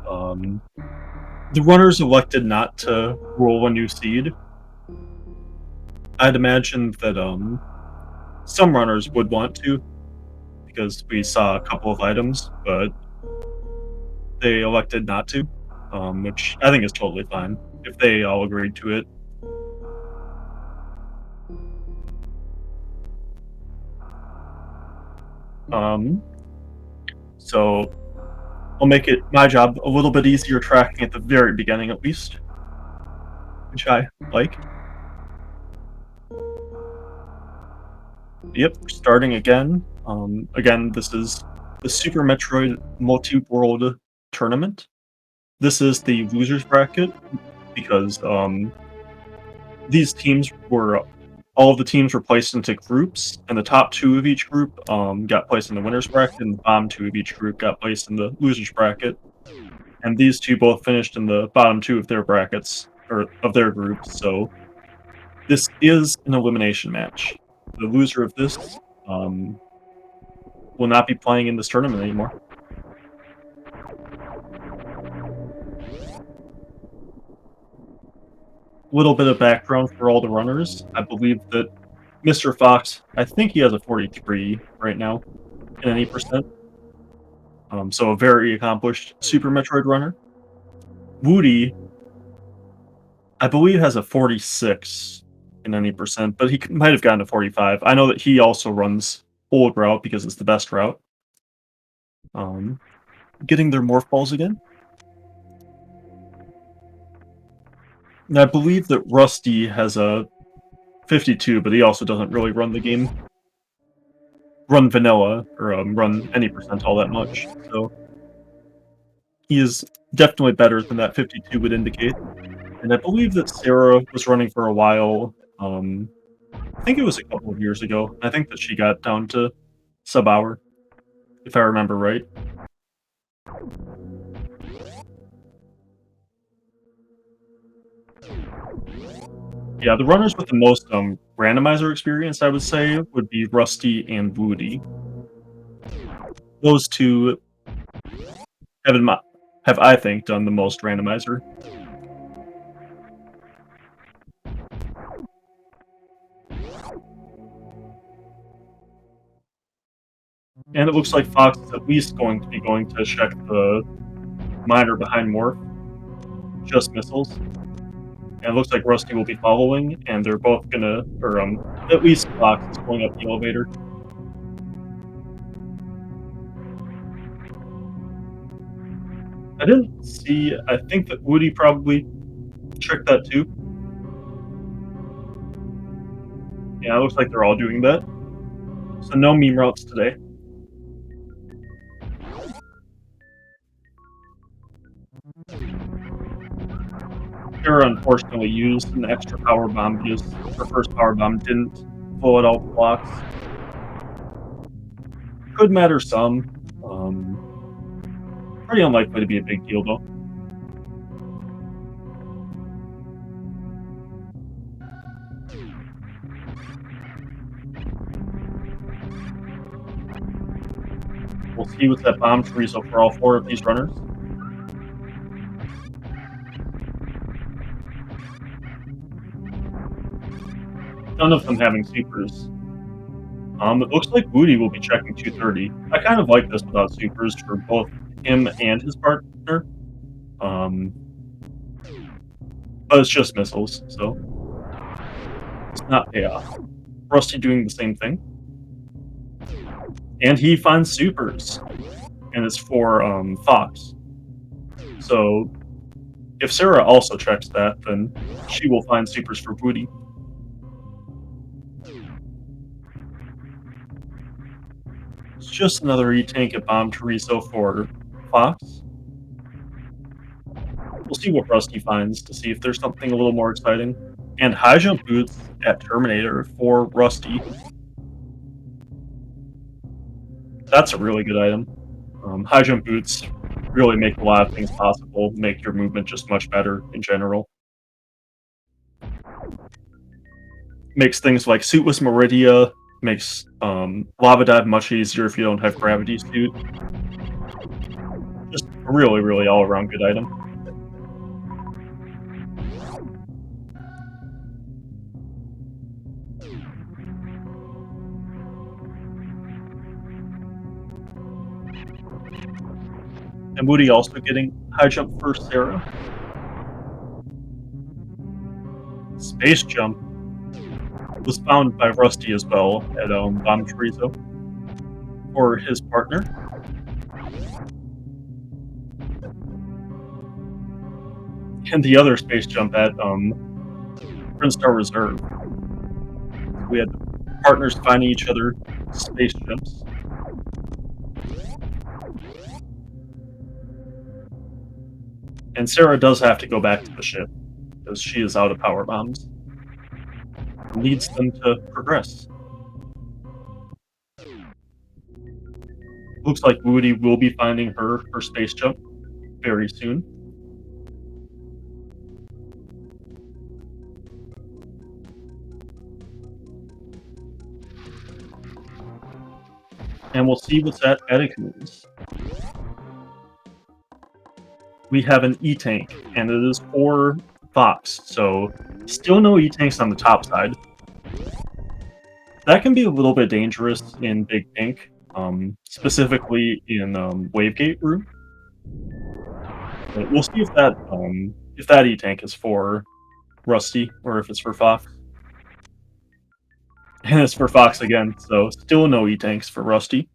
Um, the runners elected not to roll a new seed. I'd imagine that some runners would want to, because we saw a couple of items, but they elected not to, which I think is totally fine if they all agreed to it. Um, so I'll make it my job a little bit easier tracking at the very beginning, at least, which I like. Yep, starting again. Again, this is the Super Metroid Multiworld Tournament. This is the losers bracket because these teams were all of the teams were placed into groups, and the top two of each group got placed in the winners bracket, and the bottom two of each group got placed in the losers bracket. And these two both finished in the bottom two of their brackets or of their groups. So this is an elimination match. The loser of this will not be playing in this tournament anymore. Little bit of background for all the runners. I believe that Mr. Fox, I think he has a 43 right now in any percent. So a very accomplished Super Metroid runner. Woody, I believe, has a 46 in any percent, but he might have gotten a 45. I know that he also runs old route because it's the best route. Getting their morph balls again. And I believe that Rusty has a 52, but he also doesn't really run the game. Run vanilla, or run any percent all that much, so he is definitely better than that 52 would indicate. And I believe that Sarah was running for a while, I think it was a couple of years ago. I think that she got down to sub-hour, if I remember right. Yeah, the runners with the most randomizer experience, I would say, would be Rusty and Woody. Those two have, I think, done the most randomizer. And it looks like Fox is at least going to be going to check the miner behind Morph. Just missiles. And it looks like Rusty will be following, and they're both gonna, or at least Fox is going up the elevator. I didn't see, I think that Woody probably checked that too. Yeah, it looks like they're all doing that. So no meme routes today. Kara unfortunately used an extra power bomb because her first power bomb didn't blow out all the blocks. Could matter some. Pretty unlikely to be a big deal though. We'll see with that bomb chorizo for all four of these runners. None of them having supers. It looks like Woody will be checking 230. I kind of like this without supers for both him and his partner. But it's just missiles, so it's not payoff. Rusty doing the same thing. And he finds supers. And it's for Fox. So if Sarah also checks that, then she will find supers for Woody. It's just another E-Tank at Bomb Chorizo for Fox. We'll see what Rusty finds to see if there's something a little more exciting. And high jump boots at Terminator for Rusty. That's a really good item. High jump boots really make a lot of things possible, make your movement just much better in general. Makes things like Suitless Meridia, makes Lava Dive much easier if you don't have Gravity Suit. Just a really, really all-around good item. And Woody also getting high jump for Sarah. Space jump was found by Rusty as well at Bomb Chorizo for his partner. And the other space jump at Prince Star Reserve. We had partners finding each other space jumps. And Sarah does have to go back to the ship because she is out of power bombs. Needs them to progress. Looks like Woody will be finding her space jump very soon. And we'll see what's at Atticus. We have an E-Tank, and it is for Fox, so still no E-Tanks on the top side. That can be a little bit dangerous in Big Pink, specifically in Wavegate room. But we'll see if that E-Tank is for Rusty or if it's for Fox. And it's for Fox again, so still no E-Tanks for Rusty.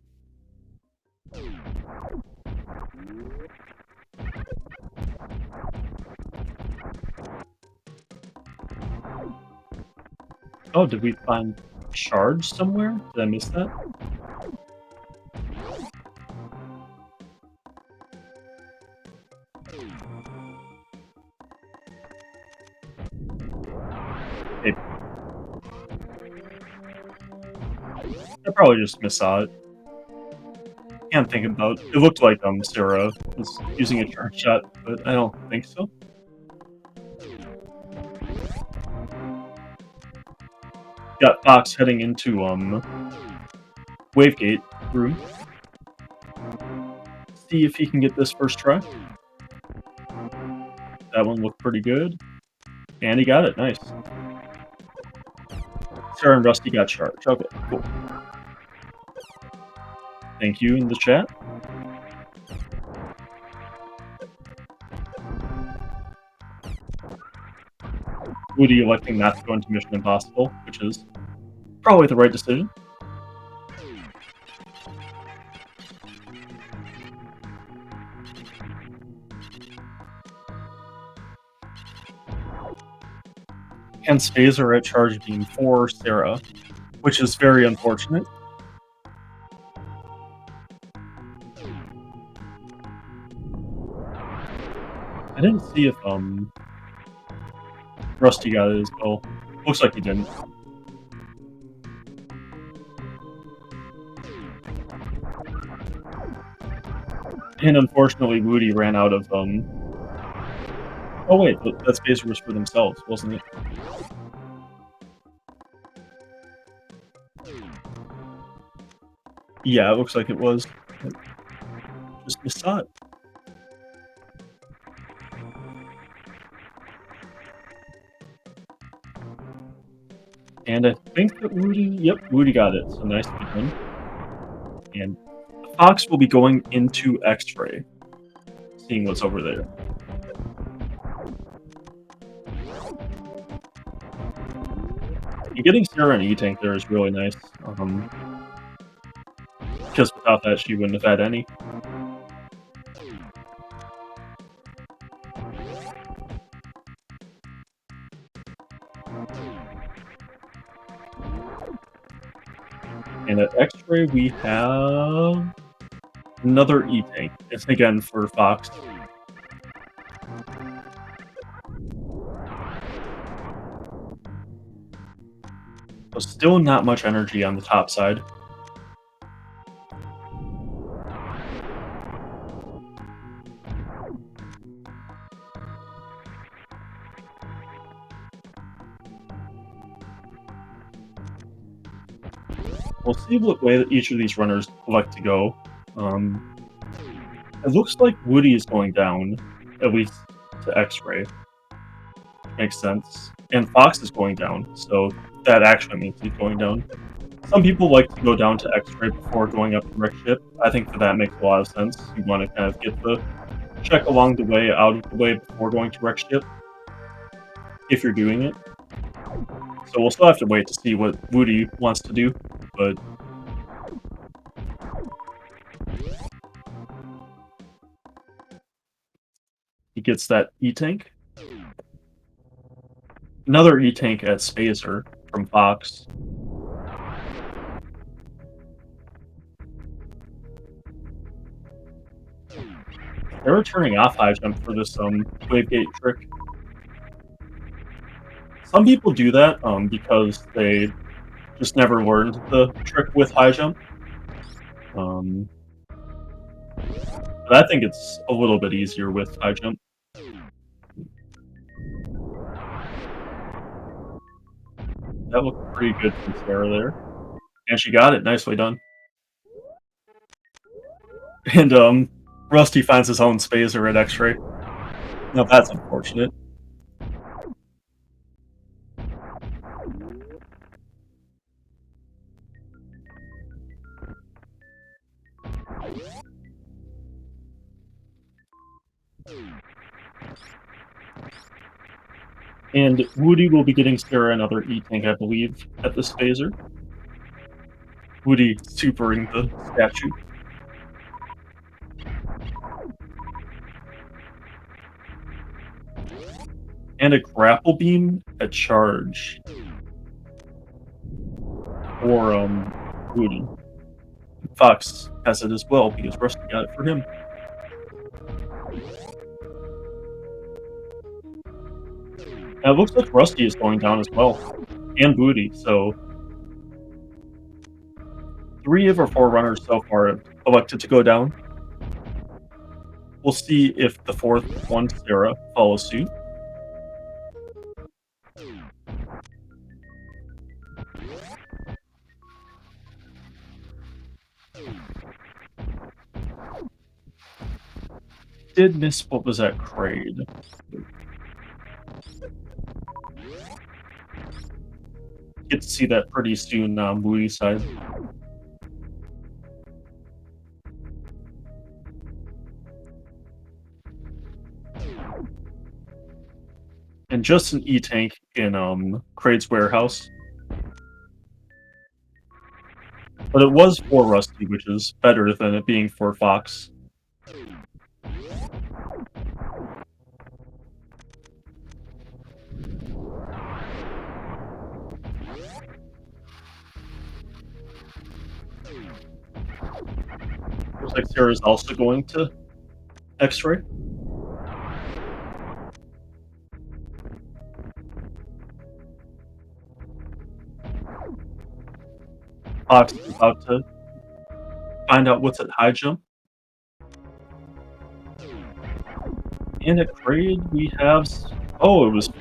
Oh, did we find shards somewhere? Did I miss that? Maybe. I probably just missaw it. Can't think about it. It looked like Sarah was using a charge shot, but I don't think so. Got Fox heading into Wavegate room. See if he can get this first try. That one looked pretty good. And he got it, nice. Sarah and Rusty got charged. Okay, cool. Thank you in the chat. Woody electing not to go into Mission Impossible, which is probably the right decision. Hence Phaser at Charge Beam for Sarah, which is very unfortunate. I didn't see if Rusty got it as well. Looks like he didn't. And unfortunately, Woody ran out of Oh wait, that space was for themselves, wasn't it? Yeah, it looks like it was. Just missaw it. And I think that Woody got it, so nice to be done. And Fox will be going into X-Ray, seeing what's over there. And getting Sarah and E-Tank there is really nice, because without that she wouldn't have had any. And at X-Ray we have another E-Tank. It's again for Fox. So still not much energy on the top side. We'll see what way that each of these runners like to go. It looks like Woody is going down, at least to X-ray. Makes sense. And Fox is going down, so that actually means he's going down. Some people like to go down to X-ray before going up to Wreck Ship. I think that makes a lot of sense. You want to kind of get the check along the way, out of the way before going to Wreck Ship, if you're doing it. So we'll still have to wait to see what Woody wants to do, but... he gets that E-Tank. Another E-Tank at Spacer from Fox. They're turning off high jump for this wave gate trick. Some people do that because they just never learned the trick with high jump. But I think it's a little bit easier with high jump. That looked pretty good from Sarah there. And she got it. Nicely done. And Rusty finds his own Spacer at X-ray. Now that's unfortunate. And Woody will be getting Sarah another E-Tank, I believe, at this phaser. Woody supering the statue. And a grapple beam at charge. Or, Woody. Fox has it as well, because Rusty got it for him. Now it looks like Rusty is going down as well. And Woody, so... 3 of our 4 runners so far have elected to go down. We'll see if the 4th one, Sarah, follows suit. Did miss what was at Kraid. Get to see that pretty soon on Woody's side. And just an E-Tank in Kraid's warehouse. But it was for Rusty, which is better than it being for Fox. Looks like Sarah's also going to X-ray. Fox is about to find out what's at high jump. And at Kraid we have... Oh, it was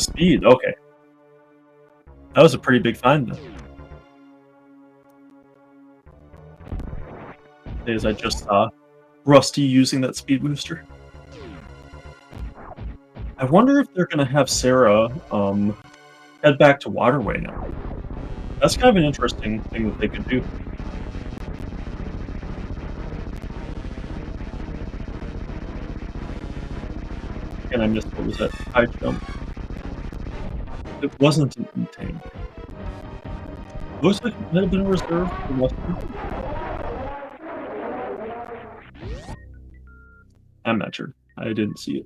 speed. Okay. That was a pretty big find, though. As I just saw Rusty using that speed booster. I wonder if they're gonna have Sarah head back to Waterway now. That's kind of an interesting thing that they could do. And I missed what was that high jump. It wasn't an E-Tank. Looks like it might have been a reserve for Rusty. I'm not sure. I didn't see it.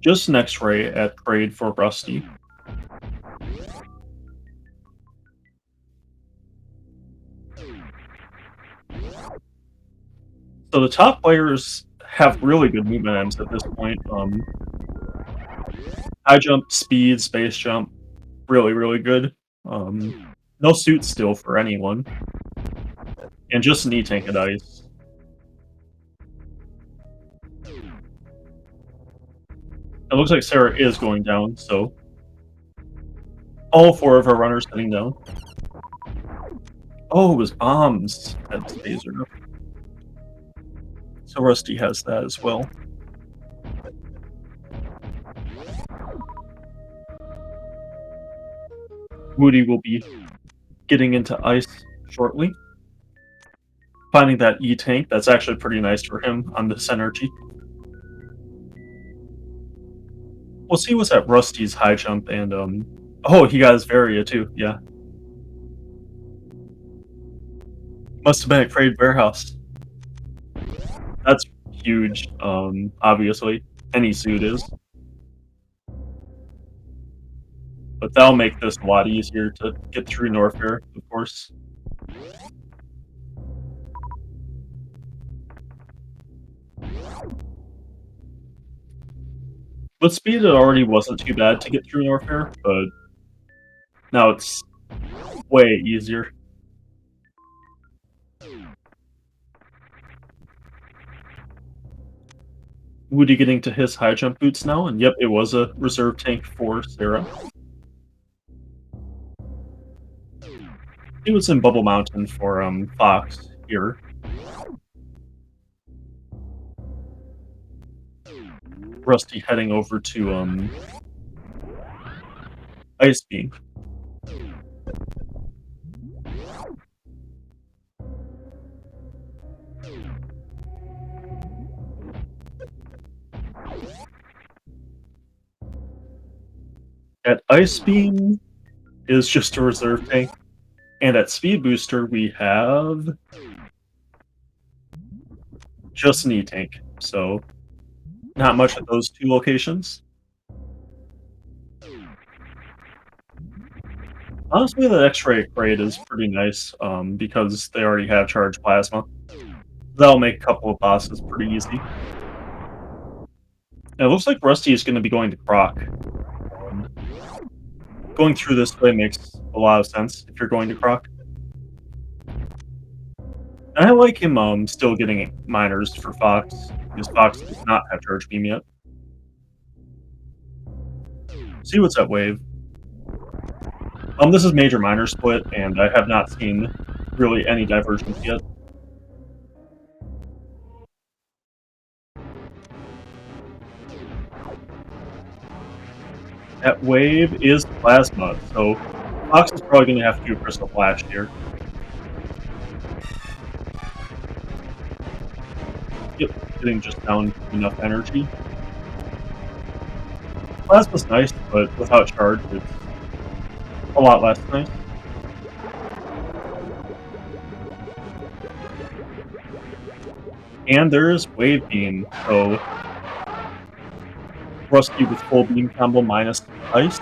Just an X-ray at Kraid for Rusty. So the top players have really good movement ends at this point. High jump, speed, space jump, really, really good. No suit still for anyone. And just an E-Tank at ice. It looks like Sarah is going down, so... all 4 of our runners heading down. Oh, it was bombs at Phaser. So Rusty has that as well. Woody will be getting into ice shortly. Finding that E-tank, that's actually pretty nice for him on this energy. We'll see what's at Rusty's high jump and, oh, he got his Varia too, yeah. Must have been a Crate Warehouse. That's huge, obviously. Any suit is. But that'll make this a lot easier to get through Norfair, of course. With speed, it already wasn't too bad to get through Norfair, but now it's way easier. Woody getting to his high jump boots now, and yep, it was a reserve tank for Sarah. He was in Bubble Mountain for Fox here. Rusty heading over to Ice Beam. At Ice Beam is just a reserve tank, and at Speed Booster we have just an E-tank, so not much at those two locations. Honestly, the X-Ray crate is pretty nice, because they already have Charged Plasma. That'll make a couple of bosses pretty easy. And it looks like Rusty is going to be going to Croc. Going through this way makes a lot of sense if you're going to Croc. And I like him still getting miners for Fox, because Fox does not have Charge Beam yet. See what's at Wave. This is Major Minor Split, and I have not seen really any diversions yet. At Wave is Plasma, so Fox is probably going to have to do Crystal Flash here. Yep, getting just down enough energy. Plasma's nice, but without charge, it's a lot less nice. And there's Wave Beam, so Rusty with full beam combo minus ice.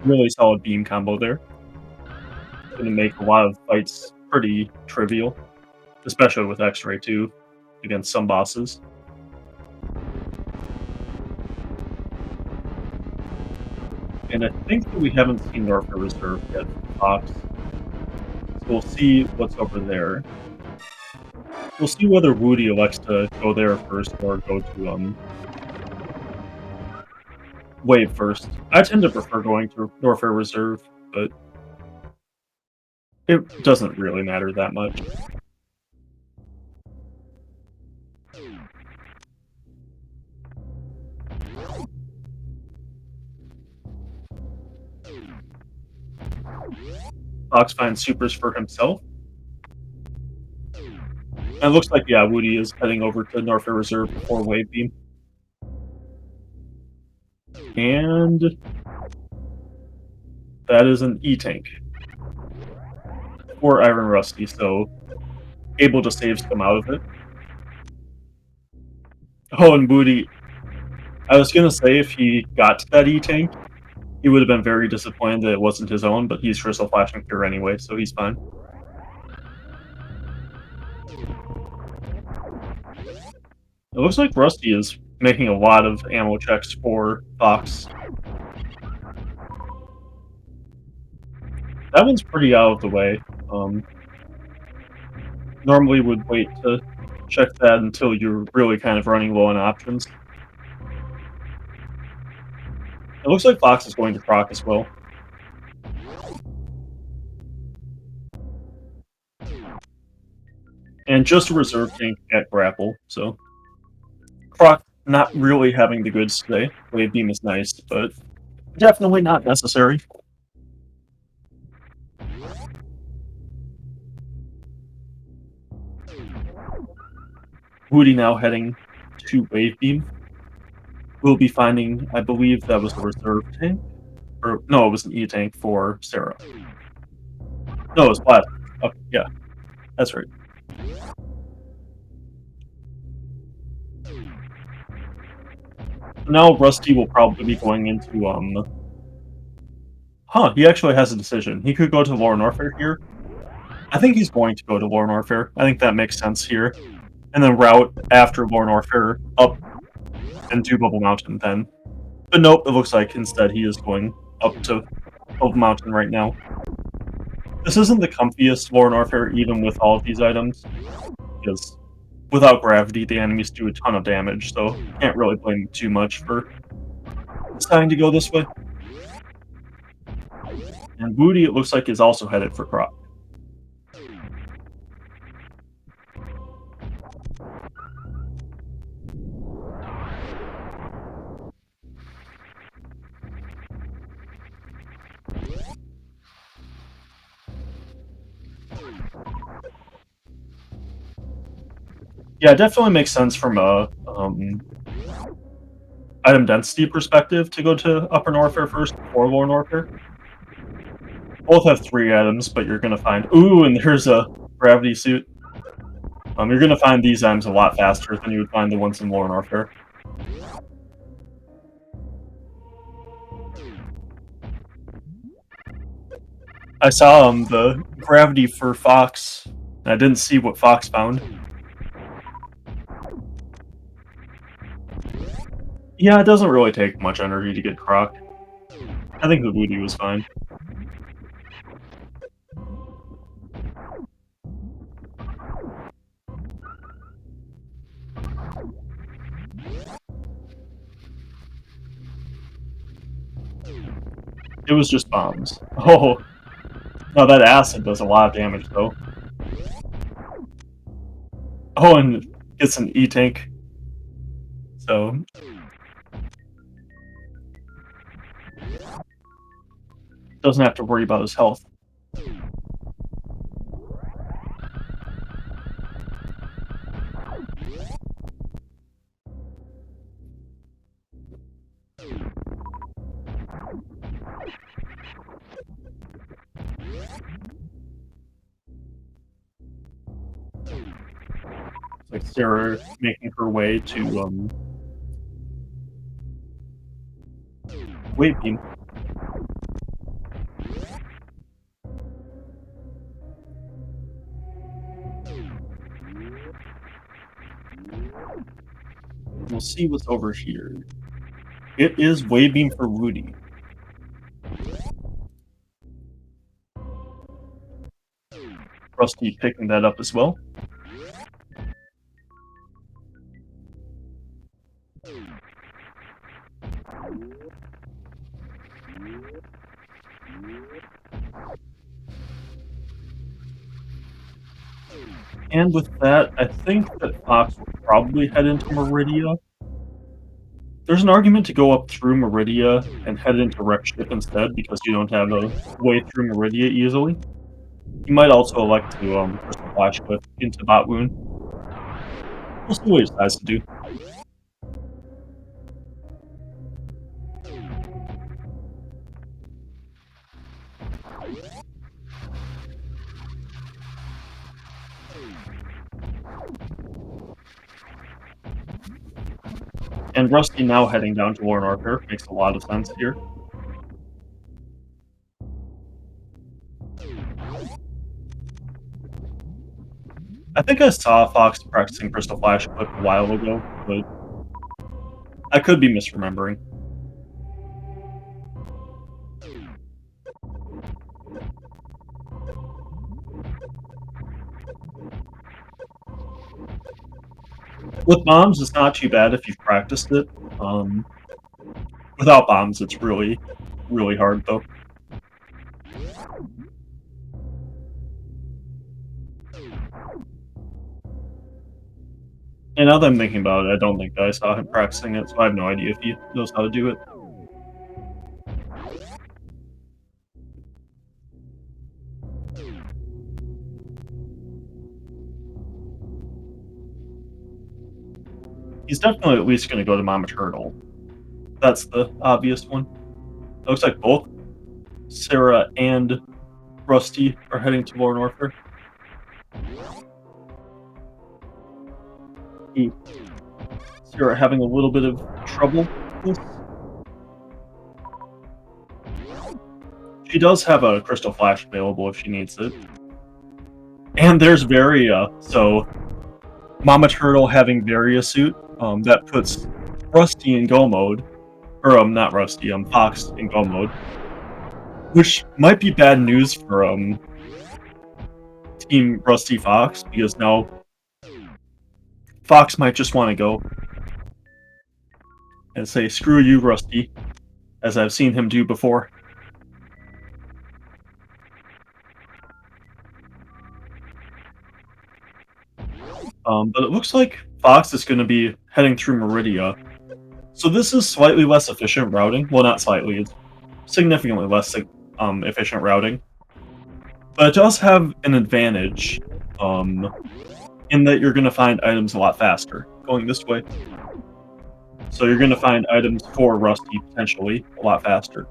Really solid beam combo there. Gonna make a lot of fights pretty trivial, especially with X-Ray too, against some bosses. And I think that we haven't seen Norfair Reserve yet for Fox, so we'll see what's over there. We'll see whether Woody elects to go there first or go to Wave first. I tend to prefer going to Norfair Reserve, but it doesn't really matter that much. Fox finds supers for himself. And it looks like, yeah, Woody is heading over to Norfair Reserve before Wave Beam. And that is an E-tank for Iron Rusty, so able to save some out of it. Oh, and Woody, I was gonna say if he got to that E-tank, he would have been very disappointed that it wasn't his own, but he's Crystal Flashing Cure anyway, so he's fine. It looks like Rusty is making a lot of ammo checks for Fox. That one's pretty out of the way. Normally would wait to check that until you're really kind of running low on options. It looks like Fox is going to Croc as well. And just a reserve tank at grapple, so Croc not really having the goods today. Wave Beam is nice, but definitely not necessary. Woody now heading to Wave Beam. We'll be finding, I believe that was a reserve tank. Or, no, it was an E-tank for Sarah. No, it was Plastic. Okay, yeah, that's right. Now Rusty will probably be going into, Huh, he actually has a decision. He could go to Lore Norfair here. I think he's going to go to Lore Norfair. I think that makes sense here. And then route after Lore Norfair up into Bubble Mountain then. But nope, it looks like instead he is going up to Bubble Mountain right now. This isn't the comfiest Lore Norfair even with all of these items, because without gravity the enemies do a ton of damage, so can't really blame him too much for deciding to go this way. And Woody, it looks like, is also headed for Croc. Yeah, it definitely makes sense from a item density perspective to go to Upper Norfair first before Lower Norfair. Both have 3 items, but you're gonna find... Ooh, and there's a gravity suit. You're gonna find these items a lot faster than you would find the ones in Lower Norfair. I saw the gravity for Fox, and I didn't see what Fox found. Yeah, it doesn't really take much energy to get Croc. I think the Woody was fine. It was just bombs. Oh, no, that acid does a lot of damage, though. Oh, and gets an E-tank. So... doesn't have to worry about his health. It's like Sarah making her way to, Wave Beam. We'll see what's over here. It is Wave Beam for Woody. Rusty picking that up as well. And with that, I think that Fox will probably head into Meridia. There's an argument to go up through Meridia and head into Wreck Ship instead, because you don't have a way through Meridia easily. You might also elect to Crystal Flash Whip into Bot Wound. We'll see what he decides to do. And Rusty now heading down to Lore Norfair makes a lot of sense here. I think I saw Fox practicing Crystal Flash Whip a while ago, but I could be misremembering. With bombs, it's not too bad if you've practiced it. Without bombs, it's really, really hard, though. And now that I'm thinking about it, I don't think that I saw him practicing it, so I have no idea if he knows how to do it. He's definitely at least gonna go to Mama Turtle. That's the obvious one. It looks like both Sarah and Rusty are heading to Lord Orpher. Sarah having a little bit of trouble with this. She does have a Crystal Flash available if she needs it. And there's Varia, so Mama Turtle having Varia suit, that puts Rusty in Go mode. Or, not Rusty, Fox in Go mode. Which might be bad news for, Team Rusty Fox, because now Fox might just want to go and say, screw you, Rusty, as I've seen him do before. But it looks like Fox is going to be heading through Meridia. So this is slightly less efficient routing. Well, not slightly, it's significantly less efficient routing. But it does have an advantage in that you're going to find items a lot faster going this way. So you're going to find items for Rusty, potentially, a lot faster.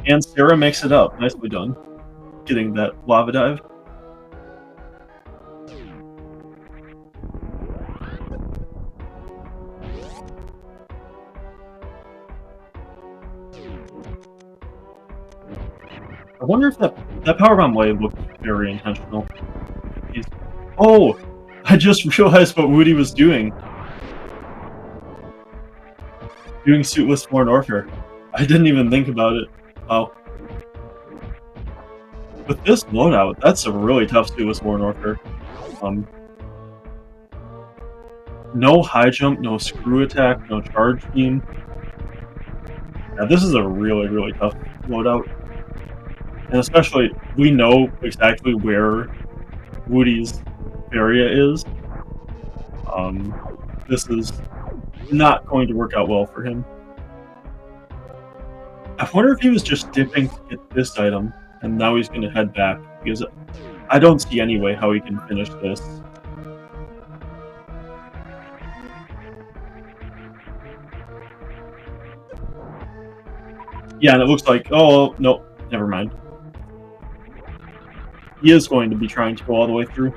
And Sarah makes it up. Nicely done. Getting that lava dive. I wonder if that powerbomb wave looked very intentional. Oh! I just realized what Woody was doing. Doing suitless Lord Orpher. I didn't even think about it. Oh. With this loadout, that's a really tough suitless Lord Orpher. No high jump, no screw attack, no charge beam. Yeah, this is a really, really tough loadout. And especially, we know exactly where Woody's area is. This is not going to work out well for him. I wonder if he was just dipping to get this item, and now he's going to head back, because I don't see any way how he can finish this. Yeah, and it looks like, oh, no, never mind. He is going to be trying to go all the way through.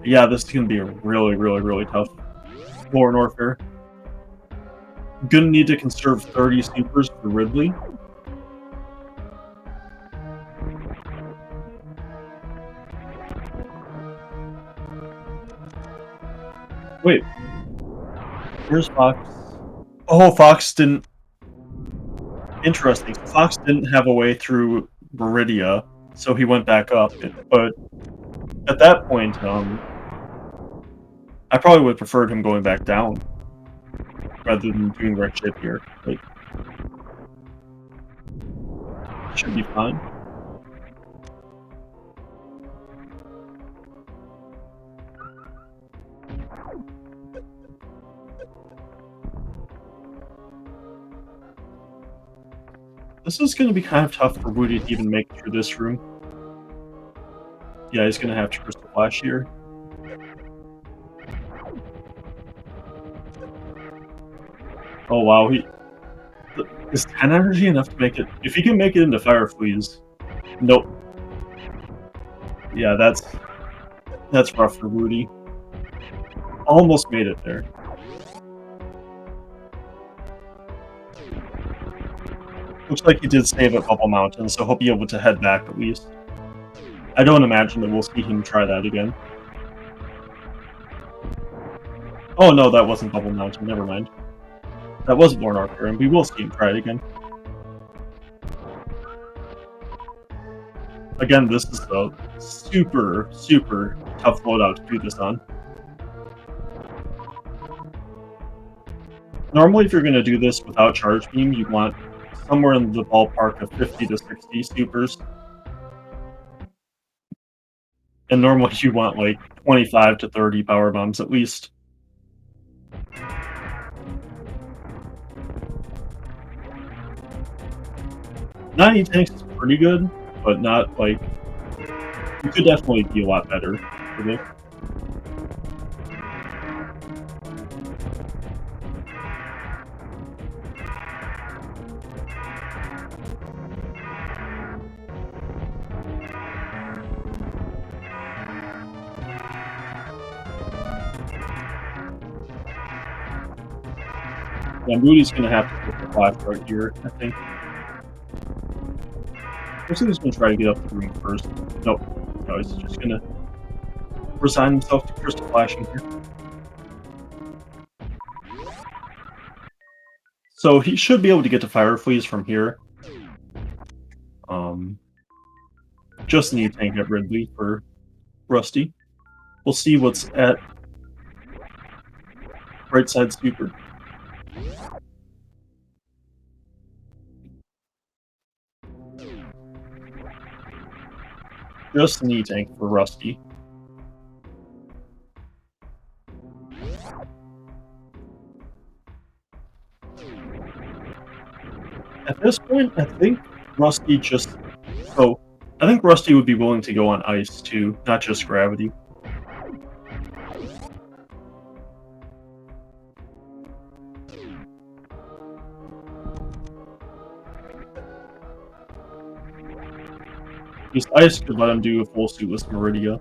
Yeah, this is going to be a really, really, really tough Lord Orpher. Gonna need to conserve 30 supers for Ridley. Wait. Where's Fox? Oh, Fox didn't... Interesting. Fox didn't have a way through Meridia, so he went back up. But at that point, I probably would have preferred him going back down rather than doing red ship here. But should be fine. This is going to be kind of tough for Woody to even make it through this room. Yeah, he's going to have to Crystal Flash here. Oh wow, is 10 energy enough to make it? If he can make it into Fire Fleas, nope. Yeah, that's rough for Woody. Almost made it there. Looks like he did save at Bubble Mountain, so he'll be able to head back at least. I don't imagine that we'll see him try that again. Oh no, that wasn't Bubble Mountain, never mind. That was Lord Orpher, and we will see him try it again. Again, this is a super, super tough loadout to do this on. Normally, if you're gonna do this without Charge Beam, you want somewhere in the ballpark of 50 to 60 supers. And normally you want, like, 25 to 30 power bombs at least. 90 tanks is pretty good, but not, like you could definitely be a lot better for this. Yeah, Moody's gonna have to take the flash right here, I think. Looks like he's gonna try to get up the room first. Nope. No, he's just gonna resign himself to Crystal Flashing here. So he should be able to get to Fire Freeze from here. Just need tank at Ridley for Rusty. We'll see what's at right side super. Just knee tank for Rusty. At this point, I think Rusty just... Oh, I think Rusty would be willing to go on ice too, not just gravity. Because ice could let him do a full suitless Meridia.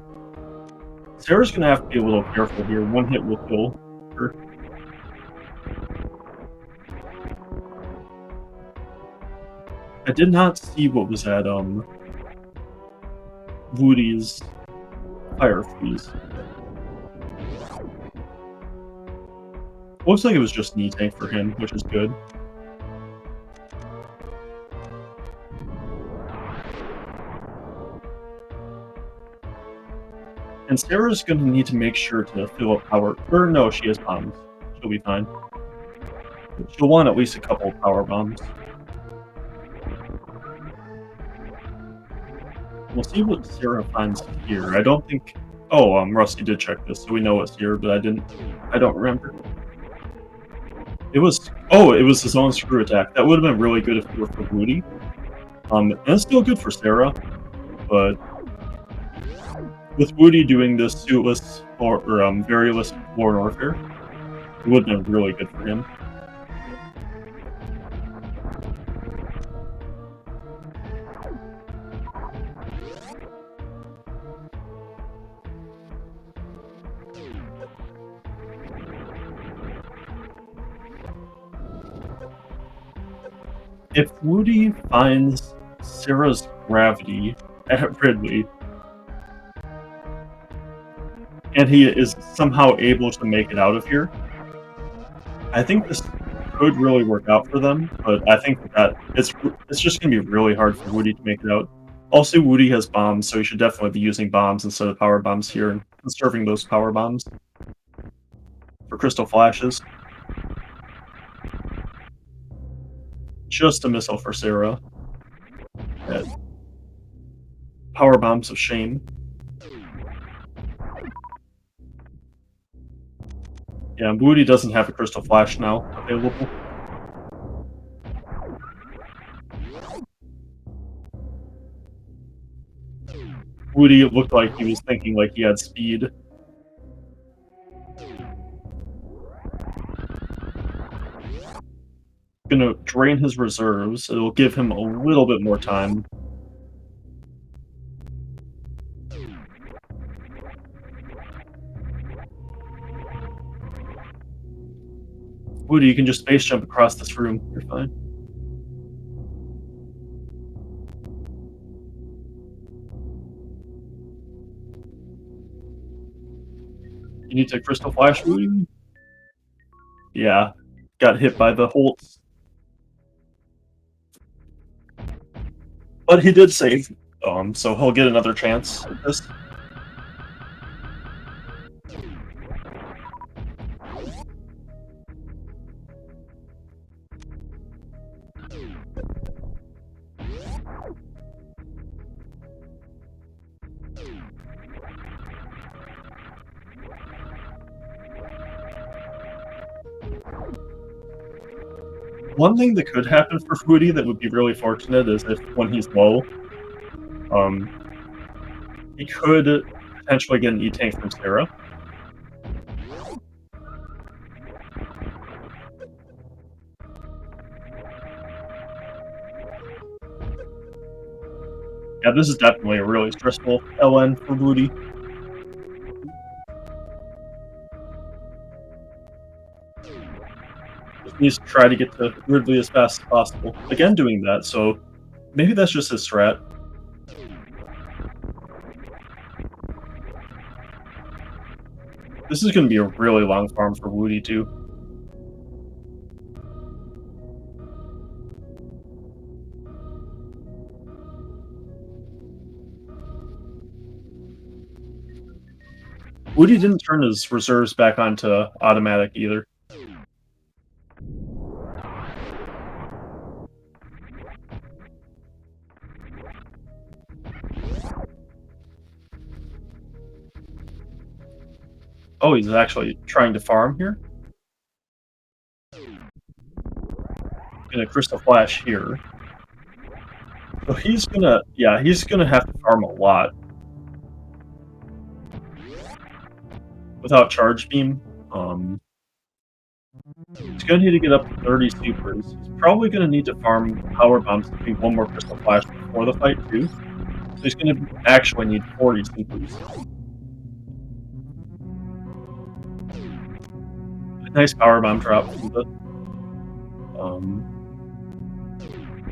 Sarah's gonna have to be a little careful here. One hit will kill her. I did not see what was at Woody's Fire Freeze. Looks like it was just knee tank for him, which is good. And Sarah's gonna need to make sure to fill up power. Or no, she has bombs. She'll be fine. She'll want at least a couple of power bombs. We'll see what Sarah finds here. I don't think... Oh, Rusty did check this, so we know what's here, but I don't remember. It was... Oh, it was his own screw attack. That would have been really good if it were for Woody. And it's still good for Sarah, but... With Woody doing this suitless or varyless Lord Warfare, it would have been really good for him. If Woody finds Sarah's gravity at Ridley, and he is somehow able to make it out of here, I think this could really work out for them, but I think that it's just going to be really hard for Woody to make it out. Also, Woody has bombs, so he should definitely be using bombs instead of power bombs here, and conserving those power bombs for Crystal Flashes. Just a missile for Sarah. Power bombs of shame. Yeah, Woody doesn't have a Crystal Flash now available. Woody looked like he was thinking like he had speed. Gonna drain his reserves. It'll give him a little bit more time. Woody, you can just space jump across this room. You're fine. You need to Crystal Flash, Woody? Yeah. Got hit by the Holtz. But he did save, so he'll get another chance at this. One thing that could happen for Woody that would be really fortunate is if, when he's low, um, he could potentially get an E-Tank from Sarah. Yeah, this is definitely a really stressful LN for Woody. Just needs to try to get to Ridley as fast as possible. Again, doing that, so maybe that's just his strat. This is going to be a really long farm for Woody, too. Woody didn't turn his reserves back onto automatic either. Oh, he's actually trying to farm here? Gonna Crystal Flash here. So he's gonna, yeah, he's gonna have to farm a lot. Without Charge Beam, he's gonna need to get up to 30 supers. He's probably gonna need to farm Power Bombs to do one more Crystal Flash before the fight, too. So he's gonna actually need 40 supers. A nice Power Bomb drop from the,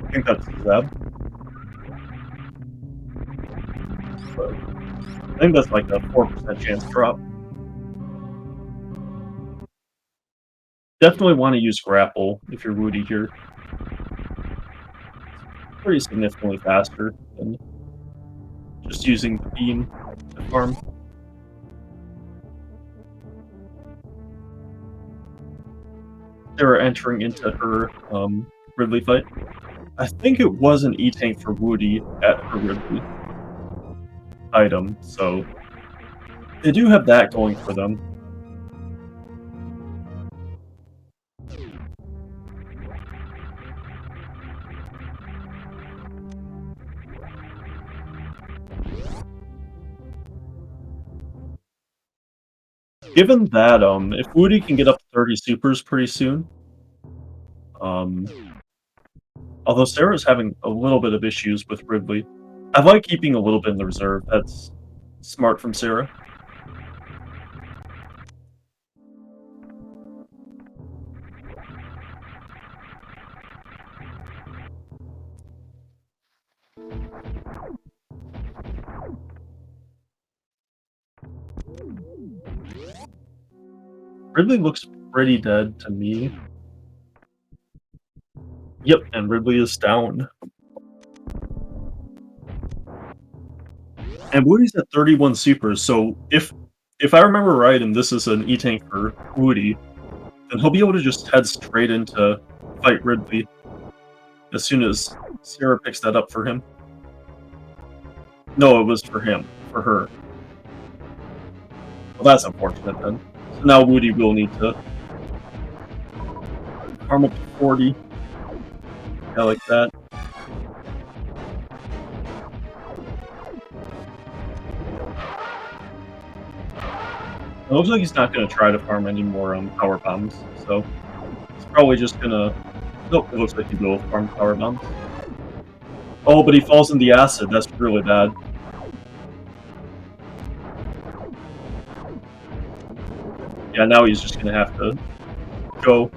I think that's Zeb. But I think that's like a 4% chance drop. Definitely want to use Grapple if you're Woody here. Pretty significantly faster than just using the beam to farm. They were entering into her Ridley fight. I think it was an E-Tank for Woody at her Ridley item, so they do have that going for them. Given that, if Woody can get up to 30 supers pretty soon, although Sarah's having a little bit of issues with Ridley, I like keeping a little bit in the reserve. That's smart from Sarah. Ridley looks pretty dead to me. Yep, and Ridley is down. And Woody's at 31 supers, so if I remember right, and this is an E-Tank for Woody, then he'll be able to just head straight into fight Ridley as soon as Sarah picks that up for him. No, it was for him. For her. Well, that's unfortunate then. So now Woody will need to farm up to 40. Yeah, like that. It looks like he's not going to try to farm any more Power Bombs, so he's probably just going to... Nope, it looks like he will farm Power Bombs. Oh, but he falls in the acid. That's really bad. Yeah, now he's just going to have to go.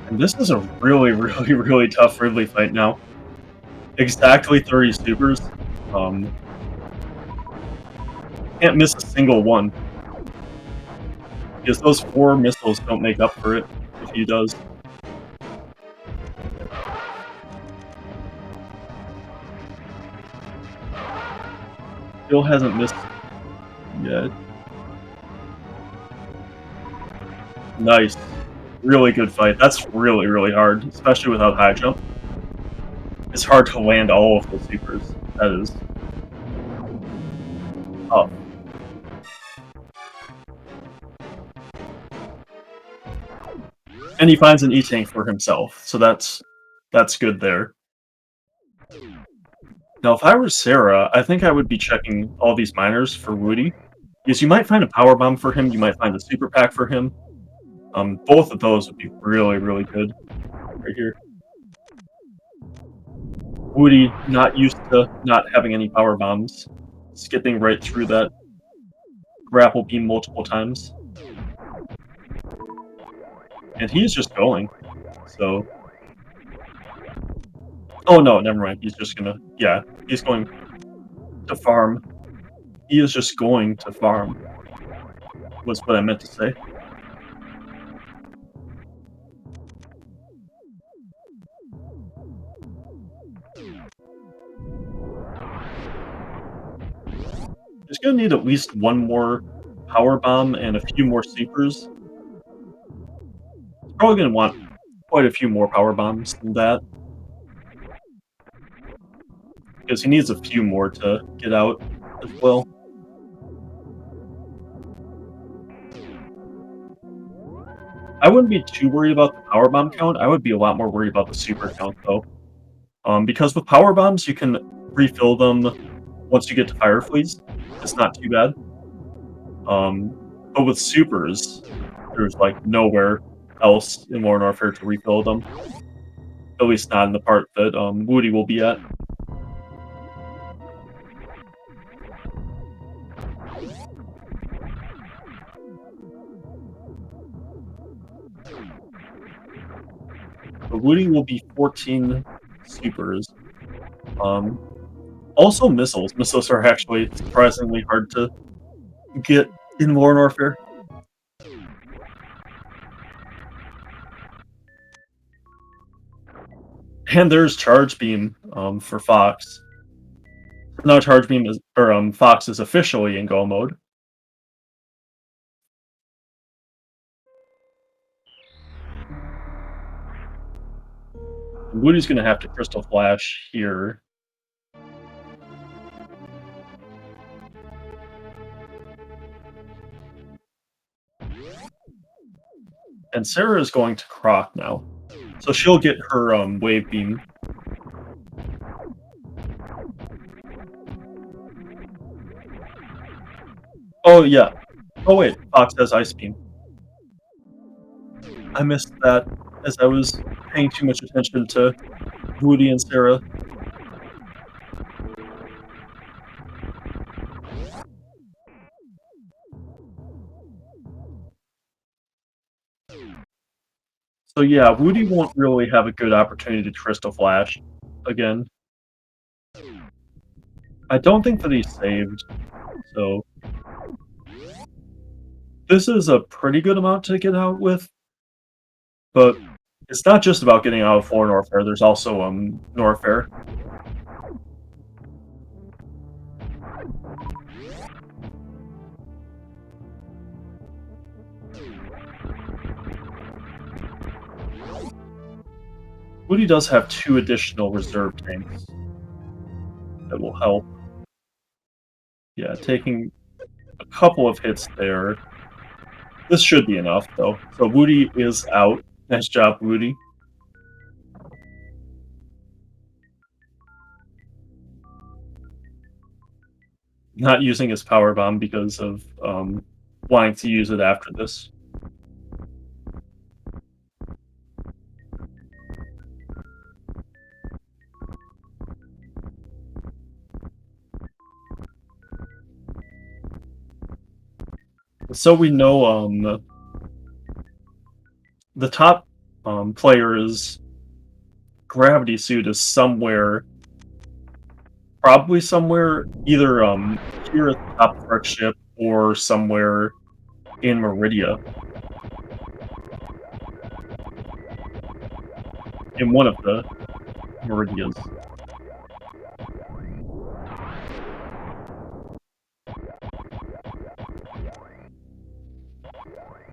And this is a really, really, really tough Ridley fight now. Exactly 30 supers. Can't miss a single one. Because those 4 missiles don't make up for it if he does. Still hasn't missed yet. Nice. Really good fight. That's really, really hard, especially without high jump. It's hard to land all of the supers. That is tough. And he finds an E-Tank for himself, so that's good there. Now, if I were Sarah, I think I would be checking all these miners for Woody, because you might find a power bomb for him, you might find a super pack for him. Both of those would be really, really good right here. Woody, not used to not having any power bombs, skipping right through that grapple beam multiple times. And he's just going, so... Oh no, never mind, he's just gonna... Yeah, he's going to farm. He is just going to farm, was what I meant to say. He's gonna need at least one more power bomb and a few more supers. He's probably gonna want quite a few more power bombs than that. Because he needs a few more to get out as well. I wouldn't be too worried about the power bomb count, I would be a lot more worried about the super count though. Because with power bombs you can refill them once you get to Fire Fleas. It's not too bad. But with supers, there's like nowhere else in Modern Warfare to refill them. At least not in the part that Woody will be at. But Woody will be 14 supers. Also missiles. Missiles are actually surprisingly hard to get in Modern Warfare. And there's Charge Beam for Fox. Now Charge Beam is, or Fox is officially in Go mode. And Woody's gonna have to Crystal Flash here. And Sarah is going to Croc now. So she'll get her Wave Beam. Oh yeah. Oh wait, Fox has Ice Beam. I missed that as I was paying too much attention to Woody and Sarah. So yeah, Woody won't really have a good opportunity to Crystal Flash again. I don't think that he's saved, so... This is a pretty good amount to get out with, but it's not just about getting out of 4 Norfair, there's also Norfair. Woody does have 2 additional reserve tanks that will help. Yeah, taking a couple of hits there. This should be enough, though. So Woody is out. Nice job, Woody. Not using his power bomb because of wanting to use it after this. So we know the top player's gravity suit is somewhere, probably somewhere either here at the top of our ship or somewhere in Meridia. In one of the Meridias.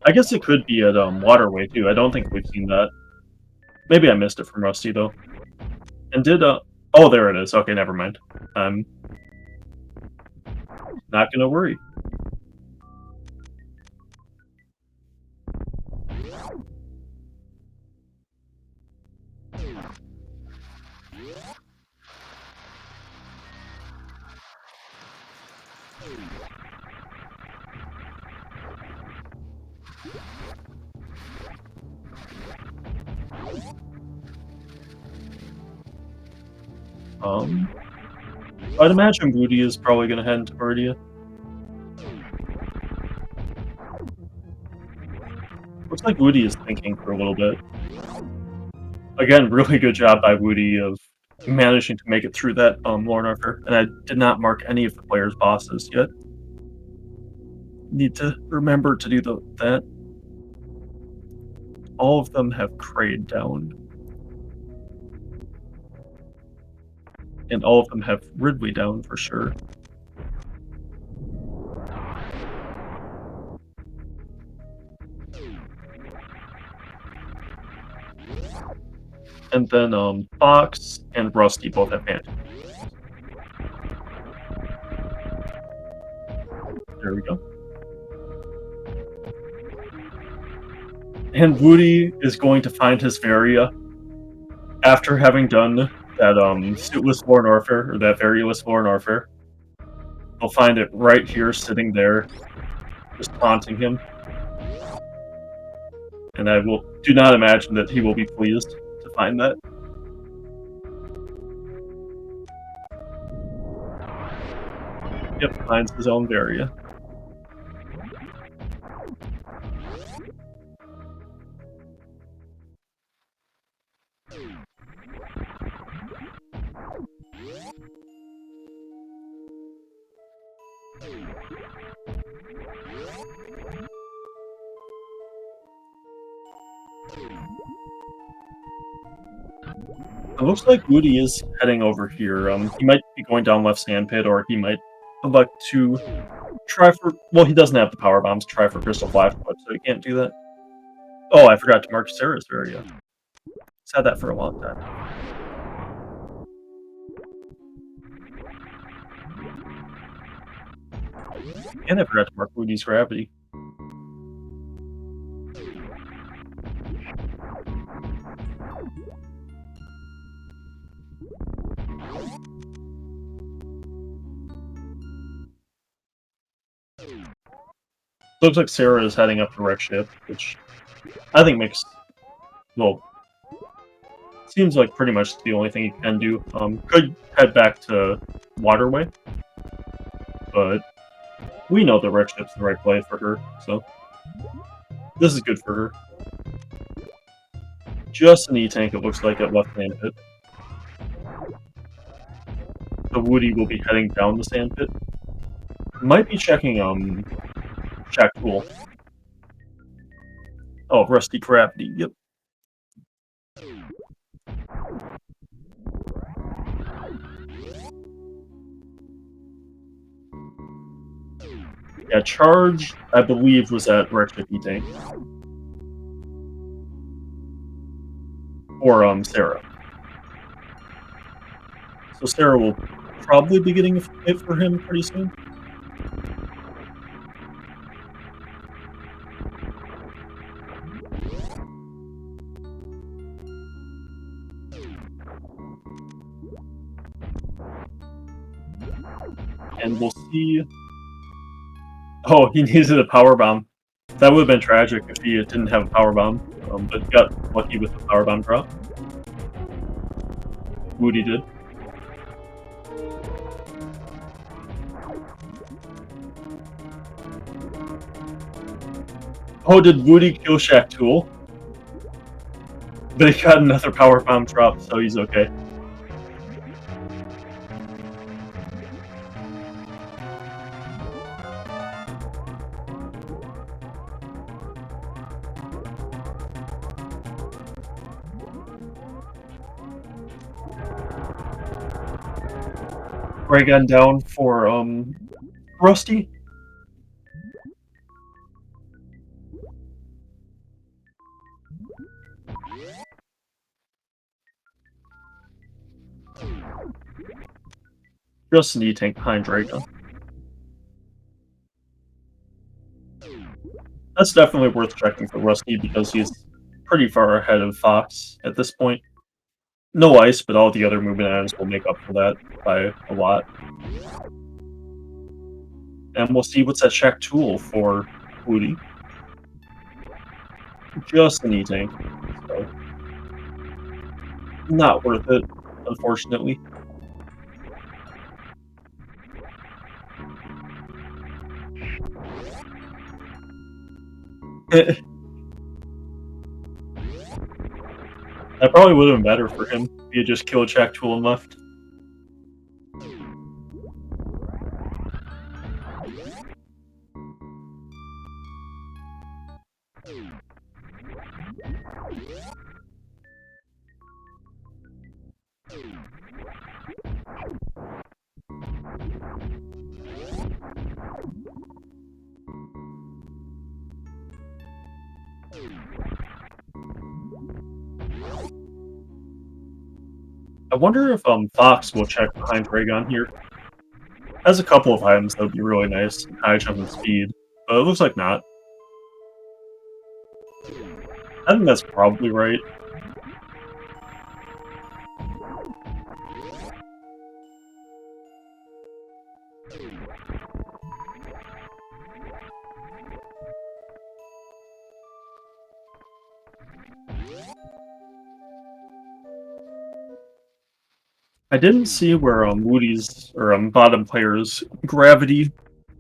I guess it could be at Waterway too. I don't think we've seen that. Maybe I missed it from Rusty though. And did Oh, there it is. Okay, never mind. I'm not gonna worry. Um, I'd imagine Woody is probably gonna head into Meridia. Looks like Woody is thinking for a little bit. Again, really good job by Woody of managing to make it through that Lorne Arthur, and I did not mark any of the players' bosses yet. Need to remember to do that. All of them have Kraid down, and all of them have Ridley down for sure. And then Fox and Rusty both have Phantom. There we go. And Woody is going to find his Varia after having done that suitless Lorne Arthur, or that Varialess Lorne Arthur. He'll find it right here, sitting there, just taunting him. And I do not imagine that he will be pleased to find that. Yep, finds his own Varia. It looks like Woody is heading over here. He might be going down left sandpit, or he might elect to try for... Well, he doesn't have the power bombs to try for Crystal Flashpoint, so he can't do that. Oh, I forgot to mark Sarah's Varia. He's had that for a long time. And I forgot to mark Woody's Gravity. Looks like Sarah is heading up to Wreck Ship, which I think makes... Well, seems like pretty much the only thing he can do. Could head back to Waterway, but we know that Wreck Ship's the right play for her, so this is good for her. Just an E-Tank, it looks like, at left sandpit. The Woody will be heading down the sandpit. Might be checking, Shack Tool. Oh, Rusty Gravity, yep. Yeah, Charge, I believe, was at Wreck Ship E-Tank. Or, Sarah. So Sarah will probably be getting a hit for him pretty soon. And we'll see... Oh, he needed a power bomb. That would have been tragic if he didn't have a power bomb, but got lucky with the power bomb drop. Woody did. Oh, did Woody kill Shack Tool? But he got another power bomb drop, so he's okay. Ray gun down for Rusty. Just an E-Tank behind Dragon. That's definitely worth checking for Rusty because he's pretty far ahead of Fox at this point. No ice, but all the other movement items will make up for that by a lot. And we'll see what's at Shack Tool for Woody. Just an E-Tank, so not worth it, unfortunately. That probably would have been better for him if he had just killed Shack Tool and left. I wonder if Fox will check behind Dragon here. Has a couple of items that would be really nice, high jump and speed, but it looks like not. I think that's probably right. I didn't see where Woody's or bottom player's gravity,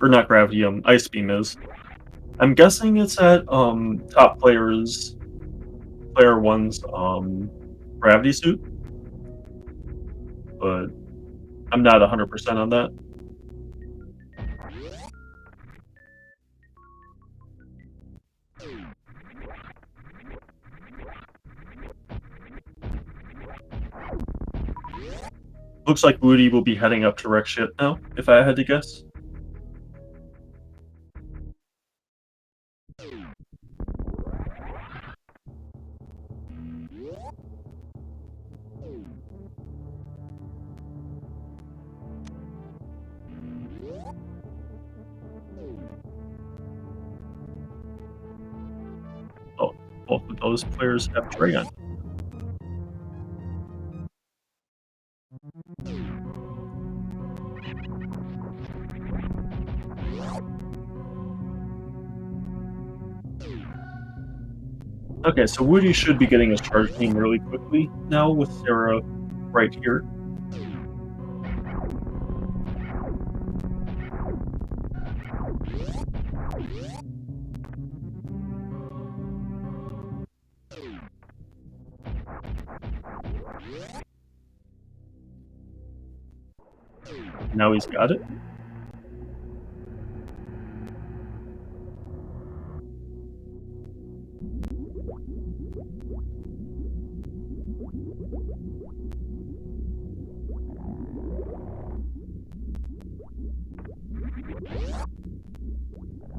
or not gravity, ice beam is. I'm guessing it's at top player's player one's gravity suit, but I'm not 100% on that. Looks like Woody will be heading up to wreck ship now, if I had to guess. Oh, both of those players have Dragon. Okay, so Woody should be getting his charge beam really quickly now with Sarah right here. Now he's got it.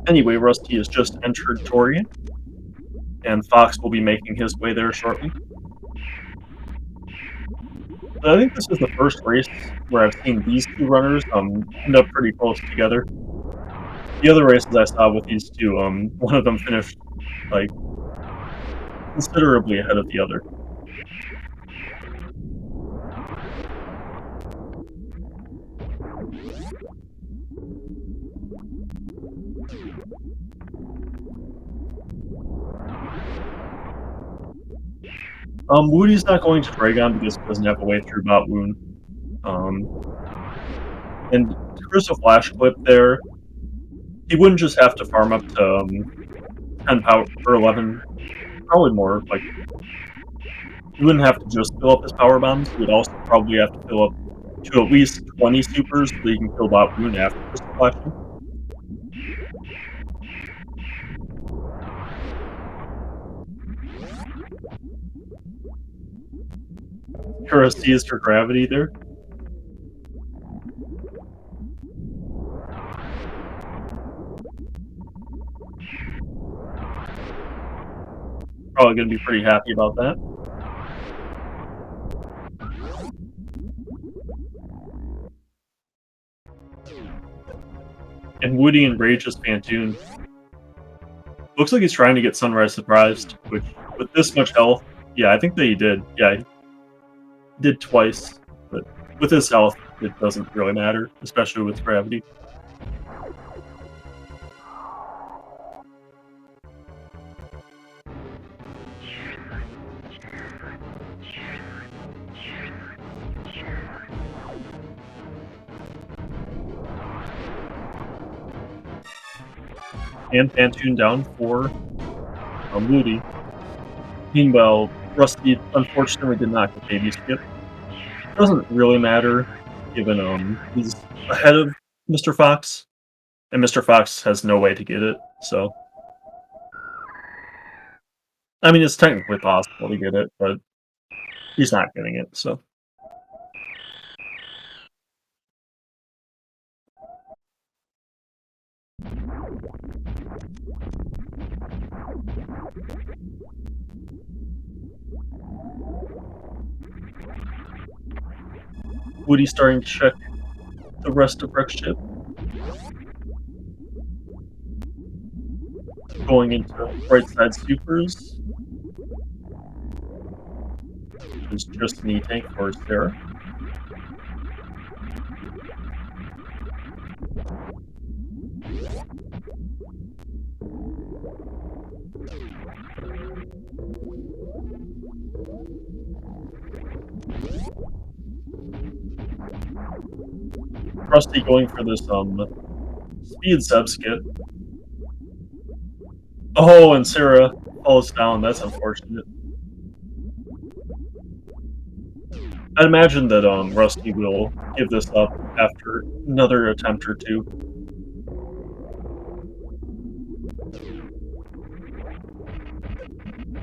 Anyway, Rusty has just entered Torian, and Fox will be making his way there shortly. But I think this is the first race where I've seen these two runners end up pretty close together. The other races I saw with these two, one of them finished like considerably ahead of the other. Woody's not going to Dragon because he doesn't have a way through Bot Wound. And Crystal Flash Clip there, he wouldn't just have to farm up to 10 power or 11, probably more. Like, he wouldn't have to just fill up his power bombs. He would also probably have to fill up to at least 20 supers so he can kill Bot Wound after Crystal Flashing. Kura sees her gravity there. Probably going to be pretty happy about that. And Woody enrages Phantoon. Looks like he's trying to get Sunrise surprised, which, with this much health, yeah, I think that he did. Yeah, he did twice, but with his health, it doesn't really matter, especially with gravity. And Phantoon down for Woody. Meanwhile, Rusty unfortunately did not get baby skip. Doesn't really matter, given he's ahead of Mr. Fox, and Mr. Fox has no way to get it. So, I mean, it's technically possible to get it, but he's not getting it. So, Woody's starting to check the rest of Rex Chip, going into right side supers, which is just an E-Tank for Sarah. Rusty going for this speed sub skip. Oh, and Sarah falls down. That's unfortunate. I'd imagine that Rusty will give this up after another attempt or two.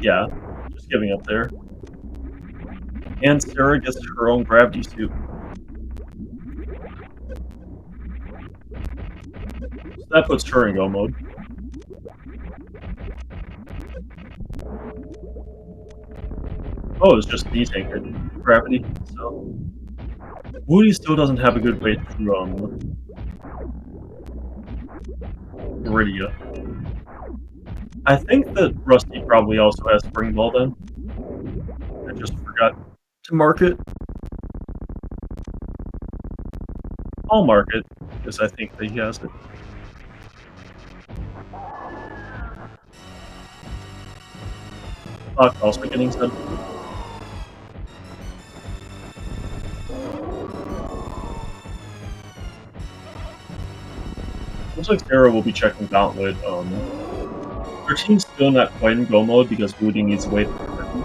Yeah, just giving up there. And Sarah gets her own gravity suit. So that puts her in go mode. Oh, it's just D-Tank gravity, so... Woody still doesn't have a good way to, Iridia. I think that Rusty probably also has Spring Ball then. I just forgot to mark it. I'll mark it, because I think that he has it. Fox also getting sent. Looks like Sarah will be checking Gauntlet. Her team's still not quite in go mode because Woody needs to wait for him.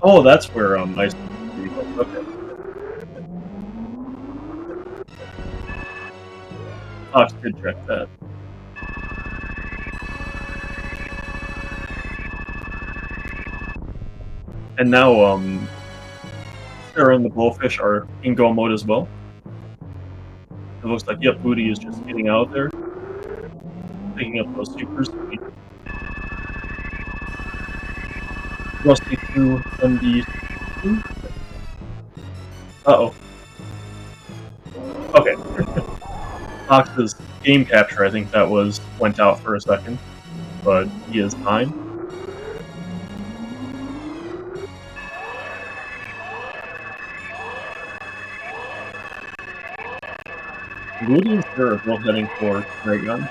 Oh, that's where Ice goes. Okay. Fox did check that. And now Sarah and the Blowfish are in go mode as well. It looks like, yep, Woody is just getting out there, picking up those supers. Rusty through MD. Uh-oh. Okay. Fox's game capture, I think that went out for a second, but he is fine. Woody and Sarah are both heading for Ray Gun.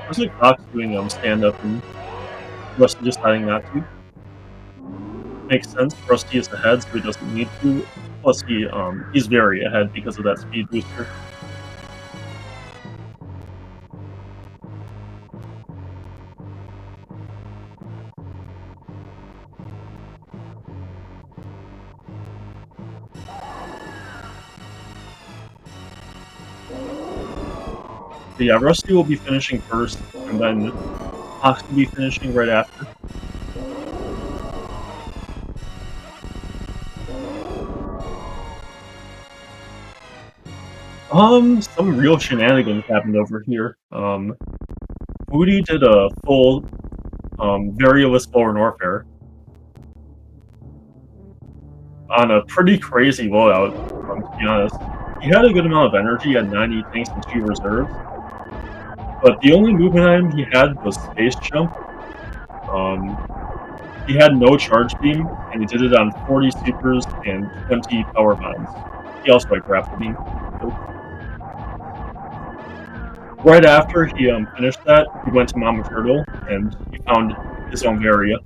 Looks like Fox doing stand-up and Rusty deciding not to. Makes sense. Rusty is ahead, so he doesn't need to. Plus, he's very ahead because of that speed booster. So yeah, Rusty will be finishing first, and then Fox will be finishing right after. Some real shenanigans happened over here. Booty did a full, variolous Polar Warfare on a pretty crazy loadout, to be honest. He had a good amount of energy at 90 tanks and 2 reserves, but the only movement item he had was Space Jump. Um, he had no Charge Beam, and he did it on 40 supers and 20 power bombs. He also had Grapple Beam. Right after he finished that, he went to Mama Turtle, and he found his own area.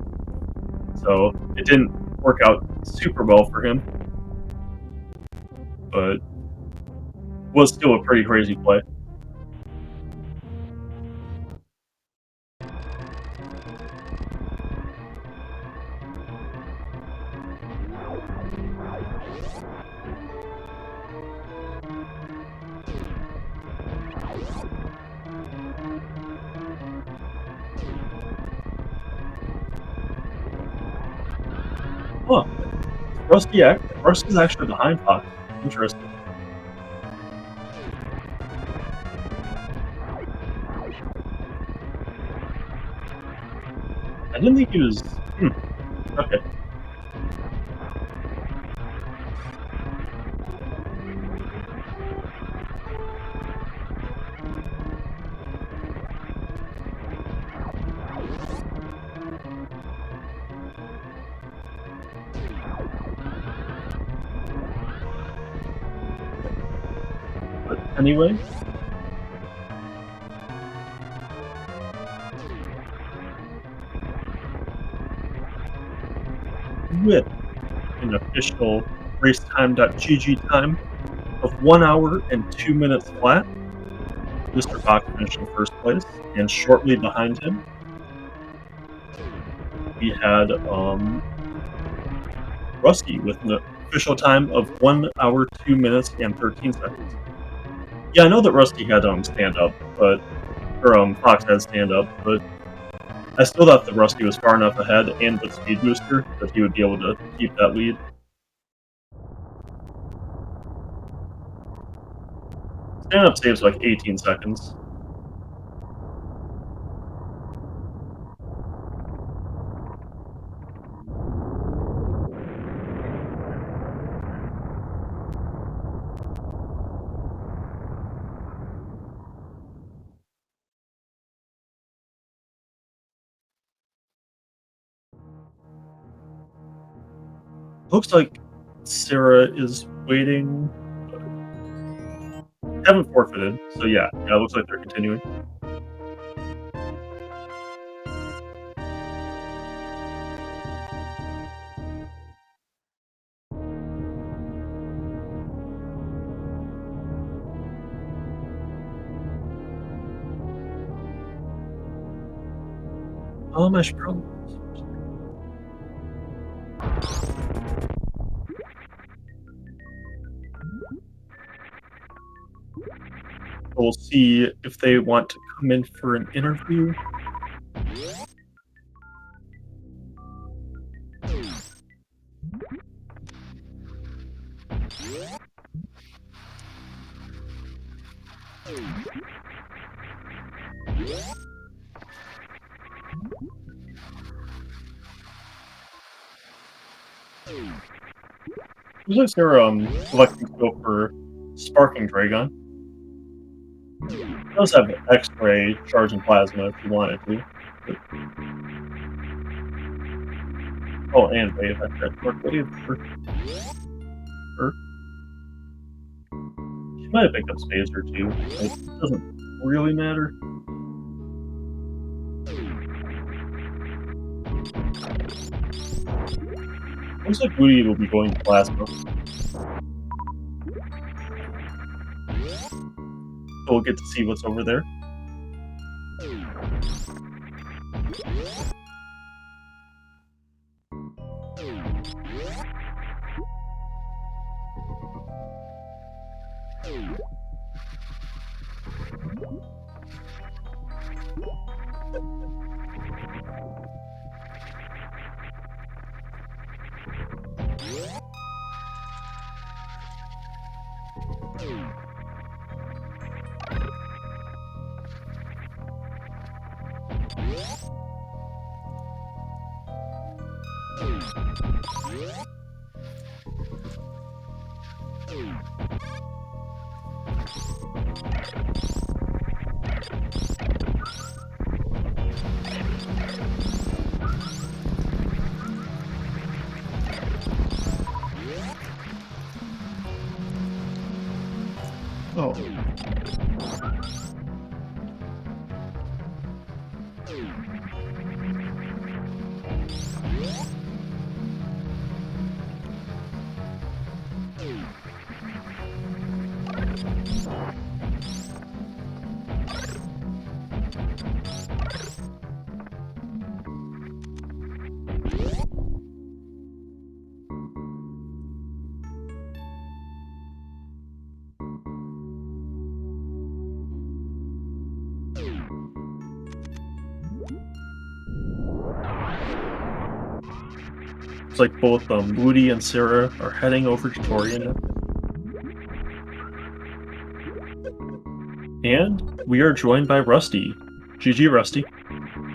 So it didn't work out super well for him, but was still a pretty crazy play. Huh. Rusty's actually behind Fox. Interesting. I didn't think he was. Okay. But anyway, with an official racetime.gg time of 1 hour and 2 minutes flat, Mr. Fox finished in first place, and shortly behind him, we had Rusty with an official time of 1 hour, 2 minutes, and 13 seconds. Yeah, I know that Rusty had stand up, but Fox had stand up, but I still thought that Rusty was far enough ahead and with Speed Booster that he would be able to keep that lead. Stand up saves like 18 seconds. Looks like Sarah is waiting. Haven't forfeited, so yeah, it looks like they're continuing. I should probably. We'll see if they want to come in for an interview. Looks like they're selecting to go for Sparking Dragon. It does have X-ray, charge, and plasma if you wanted to. But... Oh, and wave. I forgot to mark wave. Or... She might have picked up Spacer too. It doesn't really matter. Looks like Booty will be going to plasma. So we'll get to see what's over there. Oh. It's like both Woody and Sarah are heading over to Torian. And we are joined by Rusty. GG, Rusty.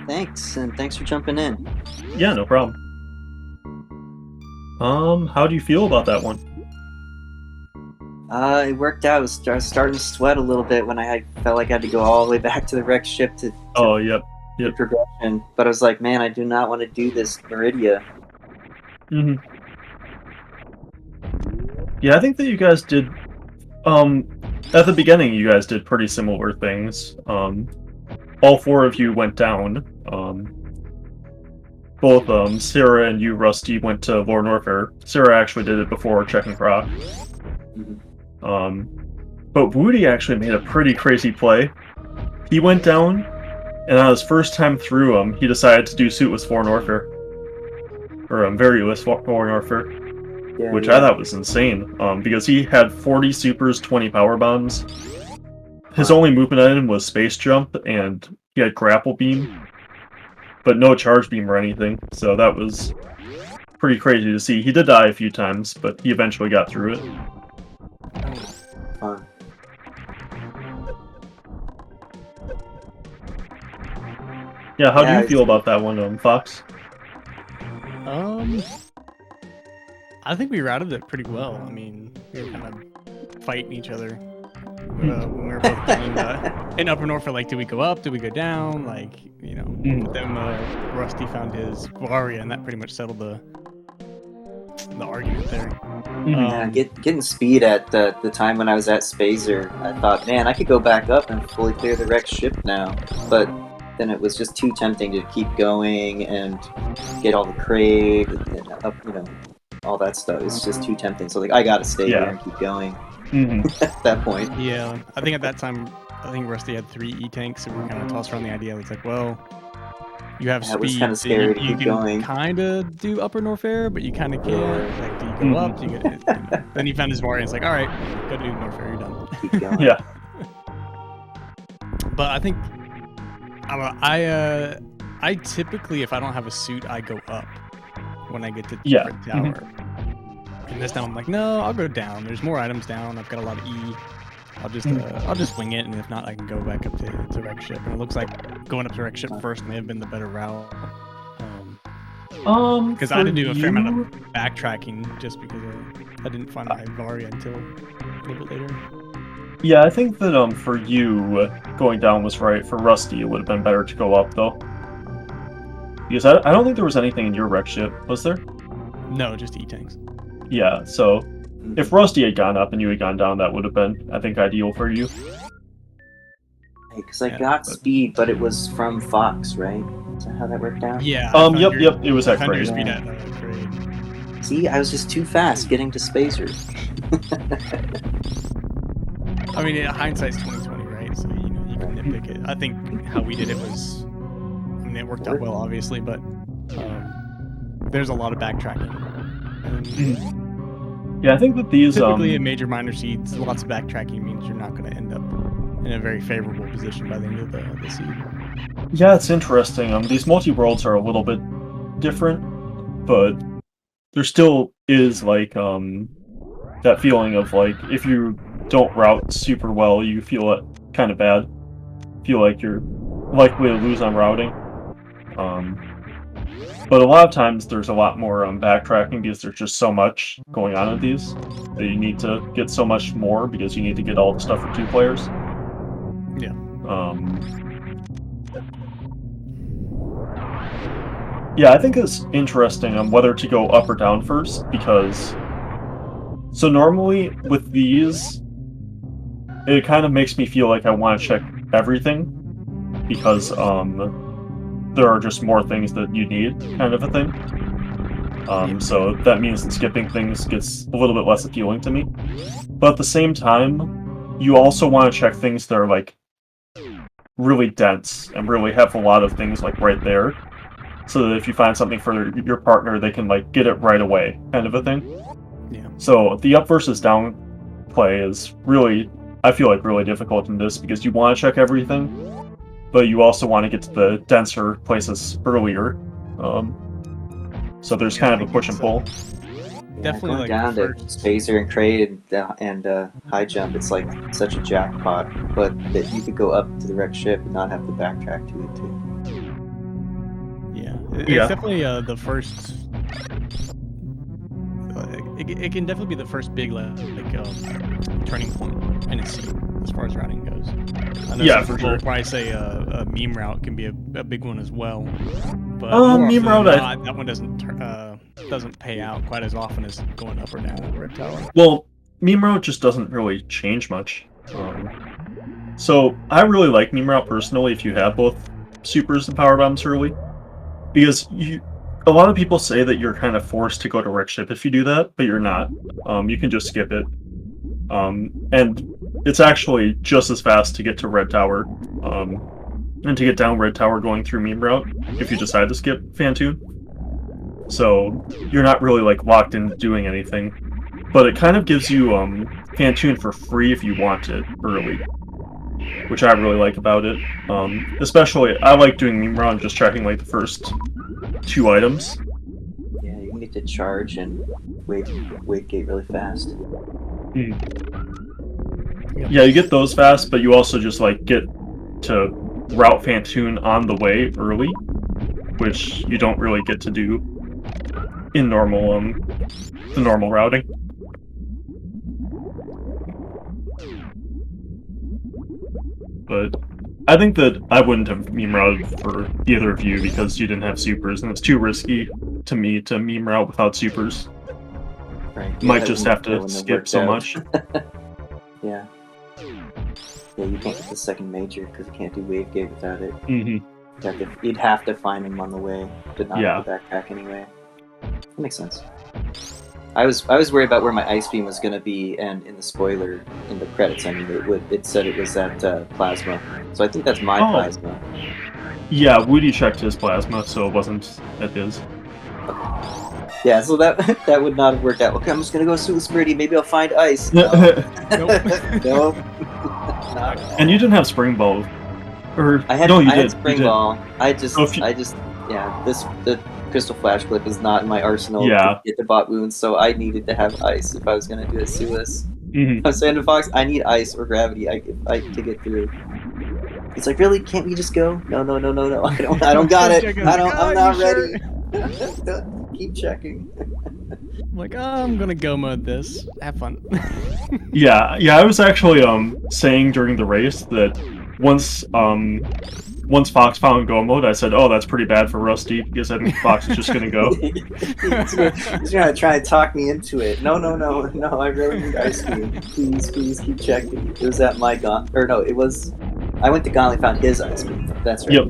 Thanks, and thanks for jumping in. Yeah, no problem. How do you feel about that one? It worked out. I was starting to sweat a little bit when I felt like I had to go all the way back to the wreck ship to Oh, yep. the progression. But I was like, man, I do not want to do this Meridia. Mm-hmm. Yeah, I think that you guys did, at the beginning you guys did pretty similar things. All four of you went down. Both Sarah and you, Rusty, went to Lord Norfair. Sarah actually did it before checking Croc. But Woody actually made a pretty crazy play. He went down, and on his first time through, he decided to do Suit with Lord Norfair. Or Various Lord Norfair. Yeah, Which I thought was insane, because he had 40 supers, 20 power bombs. His only movement item was Space Jump, and he had Grapple Beam, but no Charge Beam or anything, so that was pretty crazy to see. He did die a few times, but he eventually got through it. Fun. Yeah, how do you feel about that one, Fox? I think we routed it pretty well. I mean, we were kind of fighting each other when we were both playing in Upper Norfolk. Like, do we go up? Do we go down? Like, you know. But then Rusty found his Varia, and that pretty much settled the argument there. Getting speed at the time when I was at Spazer, I thought, man, I could go back up and fully clear the wrecked ship now. But then it was just too tempting to keep going and get all the crate and up, all that stuff. It's just too tempting. So like, I gotta stay here and keep going. At that point. Yeah, I think at that time, Rusty had 3 E-tanks, so we were kind of tossed around the idea. It's like, well, you have speed, was kind of scary to you keep can going. kind of do Upper Norfair, but you kind of can't. Like, do you go up? Do you get, Then he found his Varia, and it's like, all right, go do Norfair, you're done. Keep going. Yeah. But I think I typically, if I don't have a suit, I go up when I get to the tower. And this time I'm like, no, I'll go down. There's more items down. I've got a lot of E. I'll just wing it, and if not, I can go back up to wreck ship. And it looks like going up to wreck ship first may have been the better route. Because I had to do a fair amount of backtracking just because I didn't find my Varia until a little bit later. Yeah, I think that for you, going down was right. For Rusty, it would have been better to go up, though. Because I don't think there was anything in your wreck ship, was there? No, just E-tanks. Yeah, so if Rusty had gone up and you had gone down, that would have been, I think, ideal for you. Because I got speed, but it was from Fox, right? Is that how that worked out? Yeah. Yep, it was at Crane. Speed at Crane. See, I was just too fast getting to Spazer. I mean, hindsight's 20/20, right? So you can nitpick it. I think how we did it was, I mean, it worked out well, obviously, but there's a lot of backtracking. Yeah, I think that these typically in major minor seeds, lots of backtracking means you're not going to end up in a very favorable position by the end of the seed. Yeah, it's interesting. These multi-worlds are a little bit different, but there still is like that feeling of like if you don't route super well, you feel it kind of bad. Feel like you're likely to lose on routing. But a lot of times there's a lot more backtracking because there's just so much going on in these that you need to get so much more because you need to get all the stuff for 2 players. Yeah. Yeah, I think it's interesting on whether to go up or down first because so normally with these, it kind of makes me feel like I want to check everything because there are just more things that you need, kind of a thing. So that means that skipping things gets a little bit less appealing to me. But at the same time, you also want to check things that are like really dense and really have a lot of things like right there, so that if you find something for your partner, they can like get it right away, kind of a thing. Yeah. So the up versus down play is really, I feel like, really difficult in this because you want to check everything, but you also want to get to the denser places earlier. So there's kind of a push and pull. Definitely, going like, down to first- Spacer and Crate and High Jump, it's like such a jackpot, but that you could go up to the wrecked ship and not have to backtrack to it too. Yeah, Yeah. it's definitely the first. It can definitely be the first big turning point in a scene as far as routing goes. I know Yeah, some for people sure. probably say a meme route can be a big one as well, but Meme route, that one doesn't pay out quite as often as going up or down at Red Tower. Well, meme route just doesn't really change much. So I really like meme route personally if you have both supers and power bombs early, because a lot of people say that you're kind of forced to go to wreck ship if you do that, but you're not. You can just skip it, and it's actually just as fast to get to Red Tower, and to get down Red Tower going through meme route if you decide to skip Fantoon. So you're not really like locked into doing anything, but it kind of gives you Fantoon for free if you want it early, which I really like about it. Especially, I like doing meme route and just checking like the first 2 items. Yeah, you can get to charge and wave gate really fast. Yeah, you get those fast, but you also just like get to route Fantoon on the way early, which you don't really get to do in normal the normal routing. But I think that I wouldn't have meme routed for either of you because you didn't have supers, and it's too risky to me to meme route without supers. Right. You might just have to wouldn't skip worked so out. much. Yeah. Yeah, you can't get the second major because you can't do wave gate without it. Mm-hmm. You'd have to find him on the way, but not Yeah. have to backpack anyway. That makes sense. I was worried about where my ice beam was gonna be, and in the spoiler, in the credits, I mean, it said it was at plasma. So I think that's my Oh. plasma. Yeah, Woody checked his plasma, so it wasn't at his. Yeah, so that would not have worked out. Okay, I'm just gonna go Suicide Birdie. Maybe I'll find ice. No. Nope. And you didn't have Spring Ball. Or I had no, you I did. had Spring you did. Ball. Yeah. The Crystal Flash Clip is not in my arsenal Yeah. to get the bot wounds, so I needed to have ice if I was gonna do a Suis. Mhm. I was saying to Fox, I need ice or gravity to get through. He's like, really? Can't we just go? No. I don't got it. I'm not ready. Keep checking. I'm like, I'm gonna go mode this. Have fun. Yeah, I was actually saying during the race that once Fox found go mode, I said, "Oh, that's pretty bad for Rusty," because I think Fox is just gonna go. He's gonna try and talk me into it. No. I really need ice cream. Please keep checking. It was at my it was. I went to Gauntlet, found his ice cream. That's right. Yep.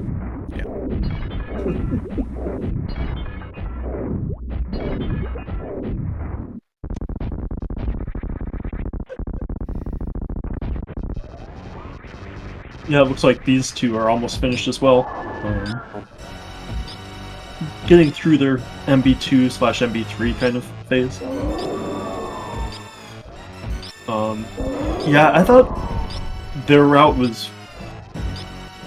Yeah, it looks like these two are almost finished as well. Getting through their MB2/MB3 kind of phase. Yeah, I thought their route was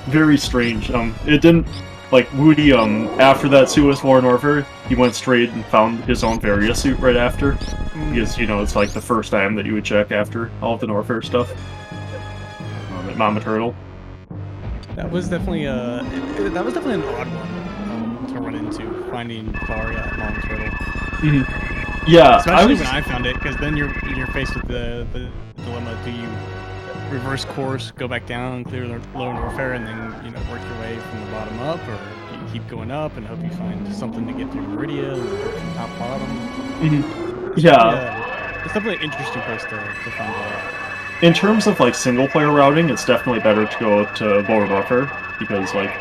very strange. It didn't, like, Woody, after that Suis War in Orpher, he went straight and found his own Varia suit right after. Because, it's like the first item that you would check after all of the Norfair stuff. At Mama Turtle. That was definitely an odd one to run run into finding Faria at Long Turtle. Yeah, Especially when I found it, because then you're faced with the dilemma: do you reverse course, go back down, clear the lower Norfair, and then work your way from the bottom up, or do you keep going up and hope you find something to get through Meridia and work from top to bottom? Yeah, it's definitely an interesting place to find out. In terms of like single player routing, it's definitely better to go to Lower Norfair because like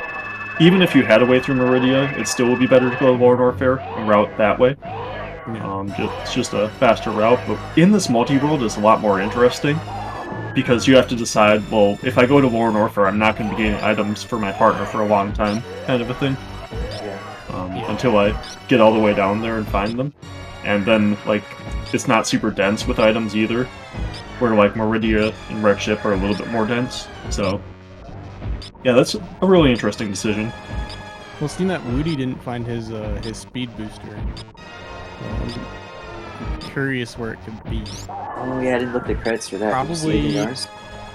even if you had a way through Meridia, it still would be better to go to Lower Norfair and route that way. It's just a faster route, but in this multi-world, it's a lot more interesting because you have to decide, well, if I go to Lower Norfair, I'm not going to be getting items for my partner for a long time, kind of a thing. Until I get all the way down there and find them. And then, like, it's not super dense with items either, where, like, Meridia and Wreck Ship are a little bit more dense, so... Yeah, that's a really interesting decision. Well, seeing that Woody didn't find his speed booster, I'm curious where it could be. Oh yeah, I didn't look at the credits for that. Probably,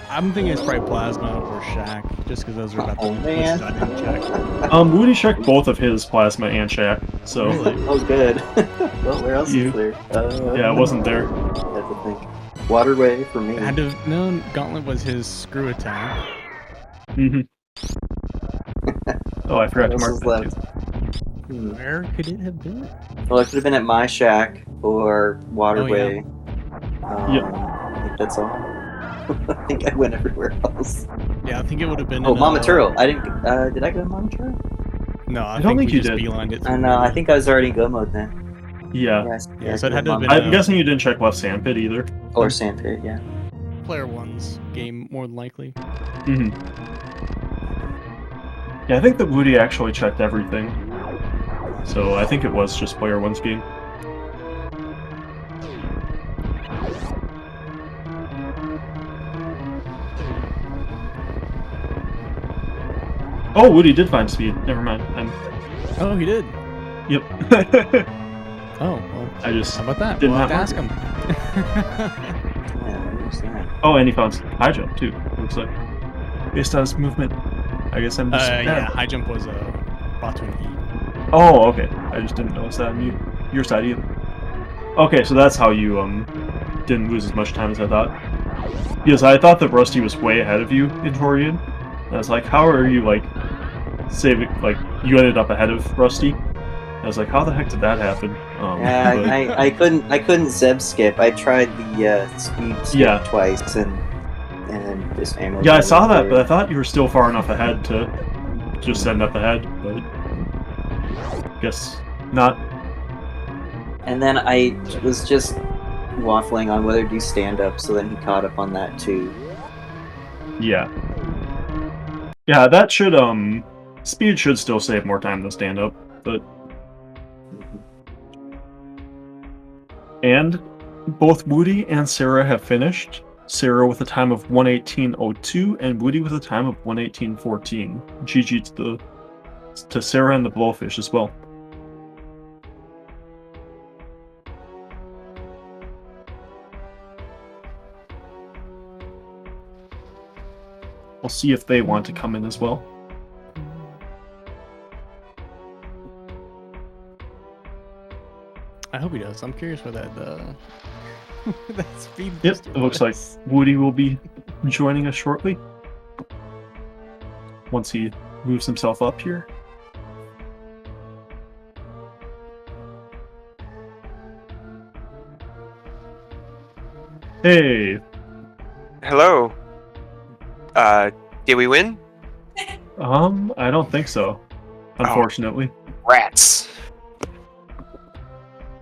I'm thinking it's probably Plasma or Shack, just because those are about the places I didn't check. Woody checked both of his Plasma and Shack, so... Really? Oh, good. Well, where else is there? Yeah, it wasn't there. That's the thing. Waterway for me. I had to have known Gauntlet was his screw attack. Oh, I forgot to mark that too. Where could it have been? Well, it could have been at my shack or Waterway. Oh, yeah. I think that's all. I think I went everywhere else. Yeah, I think it would have been. Oh, Mama Turtle. I didn't. Did I go to Mama Turtle? No, I don't think we you just did. beelined it. I know. I think I was already in go mode then. Yeah. Yeah, so it had to have been. I'm guessing you didn't check Left Sandpit either. Or Sandpit, yeah. Player 1's game, more than likely. Yeah, I think that Woody actually checked everything. So I think it was just Player 1's game. Oh, Woody did find speed. Never mind. Oh, he did? Yep. Oh, well. I just how about that? did We'll not have to ask him. Yeah, I understand. Oh, and he found high jump too, looks like. Based on his movement. I guess I'm just... yeah, high jump was bottom E. Oh, okay. I just didn't notice that on your side either. Okay, so that's how you didn't lose as much time as I thought. Because I thought that Rusty was way ahead of you in Torian. I was like, how are you like saving? Like you ended up ahead of Rusty. I was like, how the heck did that happen? Yeah, but... I couldn't Zeb skip. I tried the speed skip twice and just ammo. Yeah, I saw that, but I thought you were still far enough ahead to just end up ahead, but guess not. And then I was just waffling on whether to do stand up, so then he caught up on that too. Yeah. Yeah, that should speed should still save more time than stand up, but and both Woody and Sarah have finished. Sarah with a time of 1:18:02 and Woody with a time of 1:18:14. GG to Sarah and the Blowfish as well. We'll see if they want to come in as well. I hope he does. I'm curious where that that speed. Yep, it looks like Woody will be joining us shortly. Once he moves himself up here. Hey. Hello. Did we win? I don't think so. Unfortunately. Oh, rats.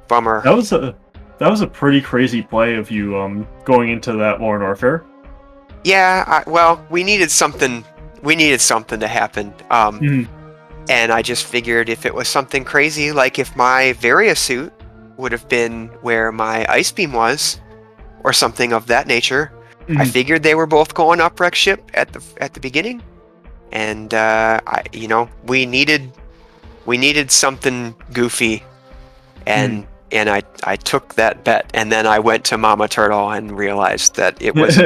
Bummer. That was a pretty crazy play of you going into that Lorne Warfare. Yeah, well, we needed something to happen. And I just figured if it was something crazy, like if my Varia suit would have been where my Ice Beam was, or something of that nature. I figured they were both going up Wreck Ship at the beginning, and we needed something goofy, and I took that bet, and then I went to Mama Turtle and realized that it was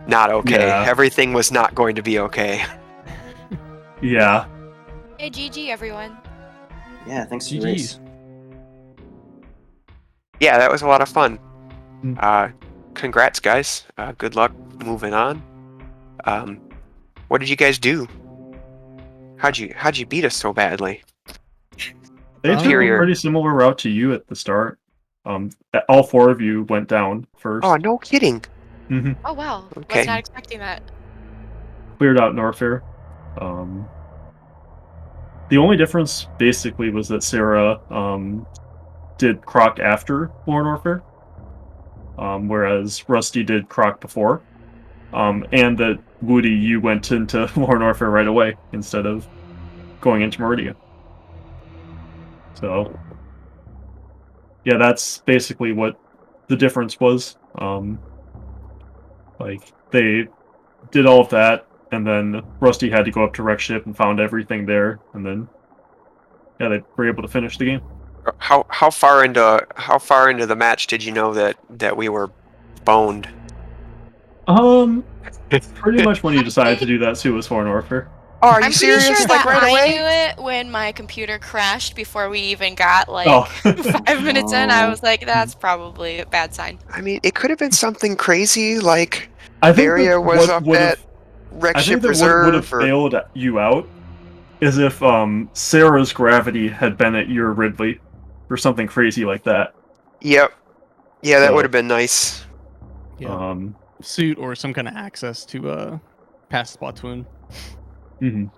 not okay. Yeah. Everything was not going to be okay. Yeah. Hey, GG, everyone. Yeah, thanks for the race. GG's. Yeah, that was a lot of fun. Mm. Congrats, guys. Good luck moving on. What did you guys do? How'd you beat us so badly? They took a Superior. pretty similar route to you at the start. All 4 of you went down first. Oh, no kidding. Hmm. Oh wow, Okay. was not expecting that. Cleared out Norfair. The only difference basically was that Sarah did Croc after Lord Norfair, whereas Rusty did Croc before. And that Woody, you went into Lord Norfair right away instead of going into Meridia. So, yeah, that's basically what the difference was. Like, they did all of that, and then Rusty had to go up to Wreck Ship and found everything there, and then, yeah, they were able to finish the game. How far into the match did you know that we were boned? Pretty much when you decided to do that Suicide Norfair. Oh, are you I'm pretty serious? sure Like that right I away? knew it when my computer crashed before we even got like Oh. 5 minutes in. I Oh. was like, that's probably a bad sign. I mean, it could have been something crazy, like I think Varia that was what up would at have Wreck I Ship think that what would have Reserve, or bailed you out is if Sarah's gravity had been at your Ridley or something crazy like that. yep, yeah, that So, would have been nice. Yeah. Suit or some kind of access to pass Splatoon. mhm.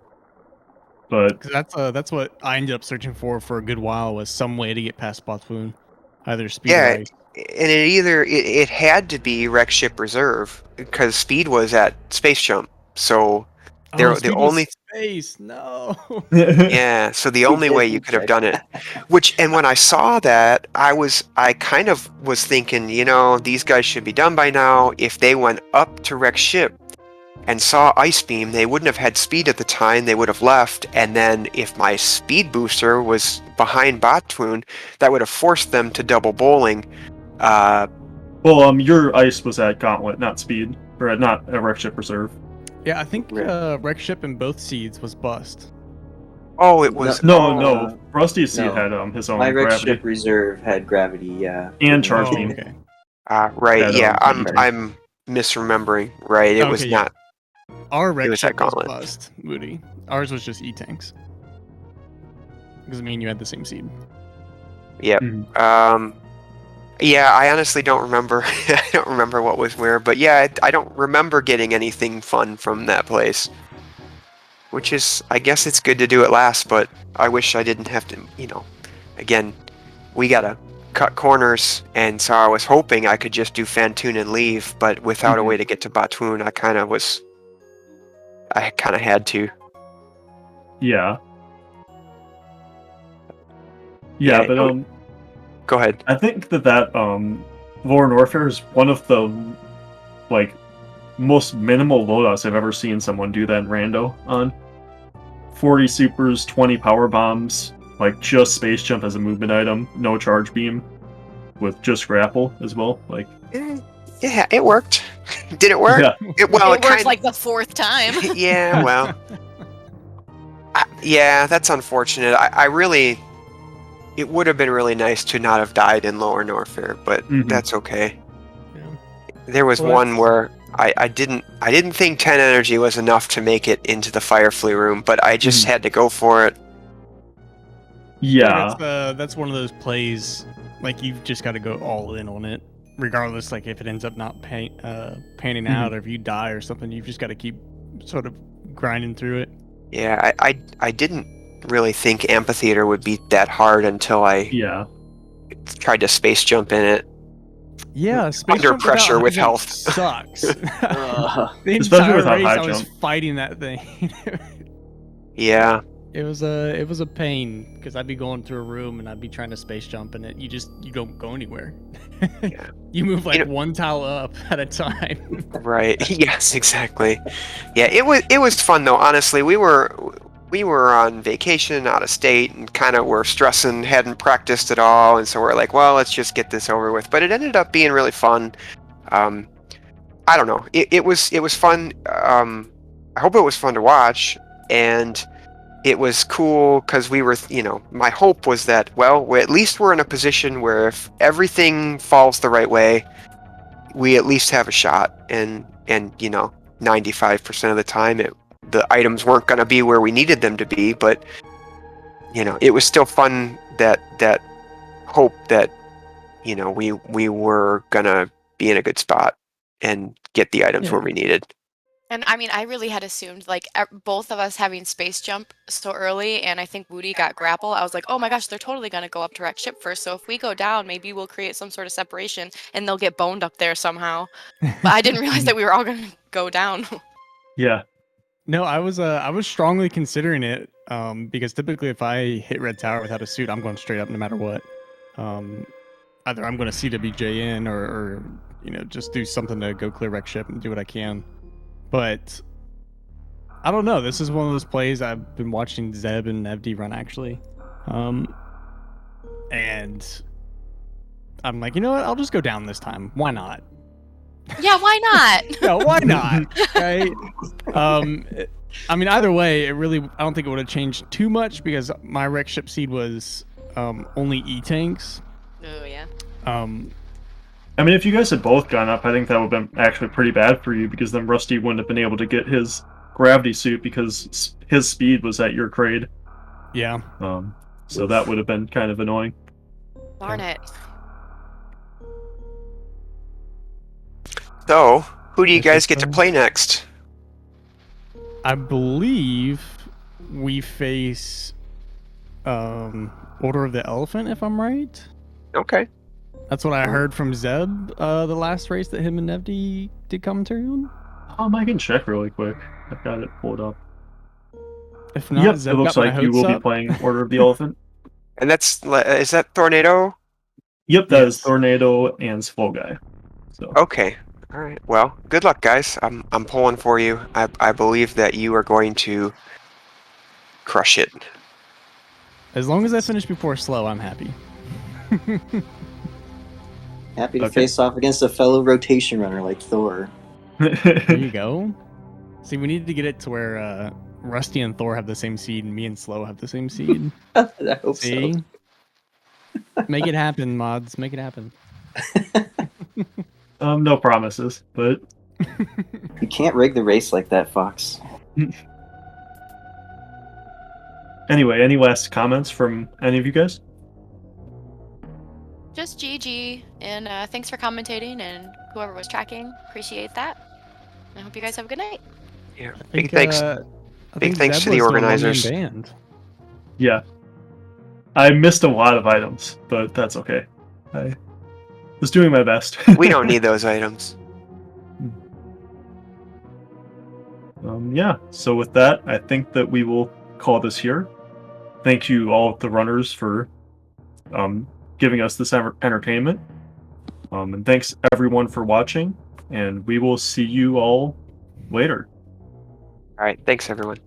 But Because that's what I ended up searching for a good while, was some way to get past Splatoon, either speed or Yeah, ice. and it had to be Wreck Ship Reserve because Speed was at Space Jump, so Oh, the speed was only space. No. yeah, so the only way you could have done it. And when I saw that, I kind of was thinking, these guys should be done by now. If they went up to Wreck Ship and saw Ice Beam, they wouldn't have had speed at the time, they would have left, and then if my speed booster was behind Botwoon, that would have forced them to double bowling. well, your ice was at Gauntlet, not Speed, or not at Wreck Ship Reserve. Yeah, I think Right. Wreck Ship in both seeds was bust. Oh, it was No. Rusty's seed no. had his own My Wreck gravity Ship Reserve had gravity, yeah. and charge Oh, beam. okay. right. Had, Yeah, Gravity. I'm misremembering. Right, it was Okay, yeah. not. Our Wreck was at Ship was Gauntlet. bust, Moody. Ours was just E-Tanks. Because you had the same seed. Yep. Mhm. Yeah, I honestly don't remember. I don't remember what was where, but yeah, I don't remember getting anything fun from that place. Which is, I guess it's good to do it last, but I wish I didn't have to, again, we gotta cut corners, and so I was hoping I could just do Fantoon and leave, but without a way to get to Batoon, I kind of had to. Yeah. Yeah, Yeah, but Go ahead. I think that Lore Warfare is one of the most minimal loadouts I've ever seen someone do that in rando on. 40 supers, 20 power bombs, just space jump as a movement item, no charge beam, with just grapple as well. Yeah, it worked. Did it work? Yeah. It worked kind like the 4th time. Yeah, well, yeah, that's unfortunate. I really. It would have been really nice to not have died in Lower Norfair, but that's okay. Yeah. There was one where I didn't think 10 energy was enough to make it into the Firefly room, but I just had to go for it. Yeah. That's one of those plays, you've just got to go all in on it, regardless, if it ends up not panning out, or if you die or something, you've just got to keep sort of grinding through it. Yeah, I didn't really think Amphitheater would be that hard until I tried to space jump in it. Yeah, space under jump pressure without with high jump health. sucks. The Especially entire without race, high I was jump. fighting that thing. Yeah. It was a pain, because I'd be going through a room and I'd be trying to space jump, and you don't go anywhere. You move one tile up at a time. Right. Yes, exactly. Yeah, it was fun though. Honestly, we were on vacation out of state and kind of were stressing, hadn't practiced at all, and so we're like, well, let's just get this over with. But it ended up being really fun. I don't know. It was fun. I hope it was fun to watch, and it was cool because we were, my hope was that, well, at least we're in a position where if everything falls the right way, we at least have a shot. And 95% of the time, the items weren't going to be where we needed them to be, but it was still fun, that hope that we were going to be in a good spot and get the items where we needed. And I mean, I really had assumed, like, both of us having space jump so early, and I think Woody got grapple. I was like, oh my gosh, they're totally going to go up to wreck ship first. So if we go down, maybe we'll create some sort of separation, and they'll get boned up there somehow. But I didn't realize that we were all going to go down. Yeah. No, I was strongly considering it, because typically if I hit red tower without a suit, I'm going straight up no matter what. Either I'm going to CWJ in or just do something to go clear wreck ship and do what I can. But I don't know. This is one of those plays I've been watching Zeb and FD run actually, and I'm like, you know what? I'll just go down this time. Why not? Yeah, why not? No, why not? Right? I mean, either way, I don't think it would have changed too much because my wreck ship seed was only E tanks. Oh yeah. I mean, if you guys had both gone up, I think that would have been actually pretty bad for you because then Rusty wouldn't have been able to get his gravity suit because his speed was at your grade. Yeah. So that would have been kind of annoying. Darn it. So, who do you guys get to play next? I believe we face Order of the Elephant, if I'm right. Okay. That's what I heard from Zeb, the last race that him and Nevdi did commentary on. I can check really quick. I've got it pulled up. If not, Yep, Zeb it looks got my like you hopes will be up. playing Order of the Elephant. And is that Tornado? Yep, that is Yes. Tornado and Swole Guy. So. Okay. All right. Well, good luck, guys. I'm pulling for you. I believe that you are going to crush it. As long as I finish before slow, I'm happy. Happy to Okay. face off against a fellow rotation runner like Thor. There you go. See, we need to get it to where Rusty and Thor have the same seed and me and Slow have the same seed. I hope See? Make it happen, mods. Make it happen. No promises, but so. You can't rig the race like that, Fox. anyway, any last comments from any of you guys? Just GG, and thanks for commentating, and whoever was tracking, appreciate that. I hope you guys have a good night. Yeah. I Big think, thanks. I Big think thanks Zeb to the was one-man organizers. band. Yeah. I missed a lot of items, but that's okay. I was doing my best. We don't need those items. Yeah, so with that, I think that we will call this here. Thank you all the runners for giving us this entertainment. And thanks everyone for watching, and we will see you all later. All right. Thanks, everyone.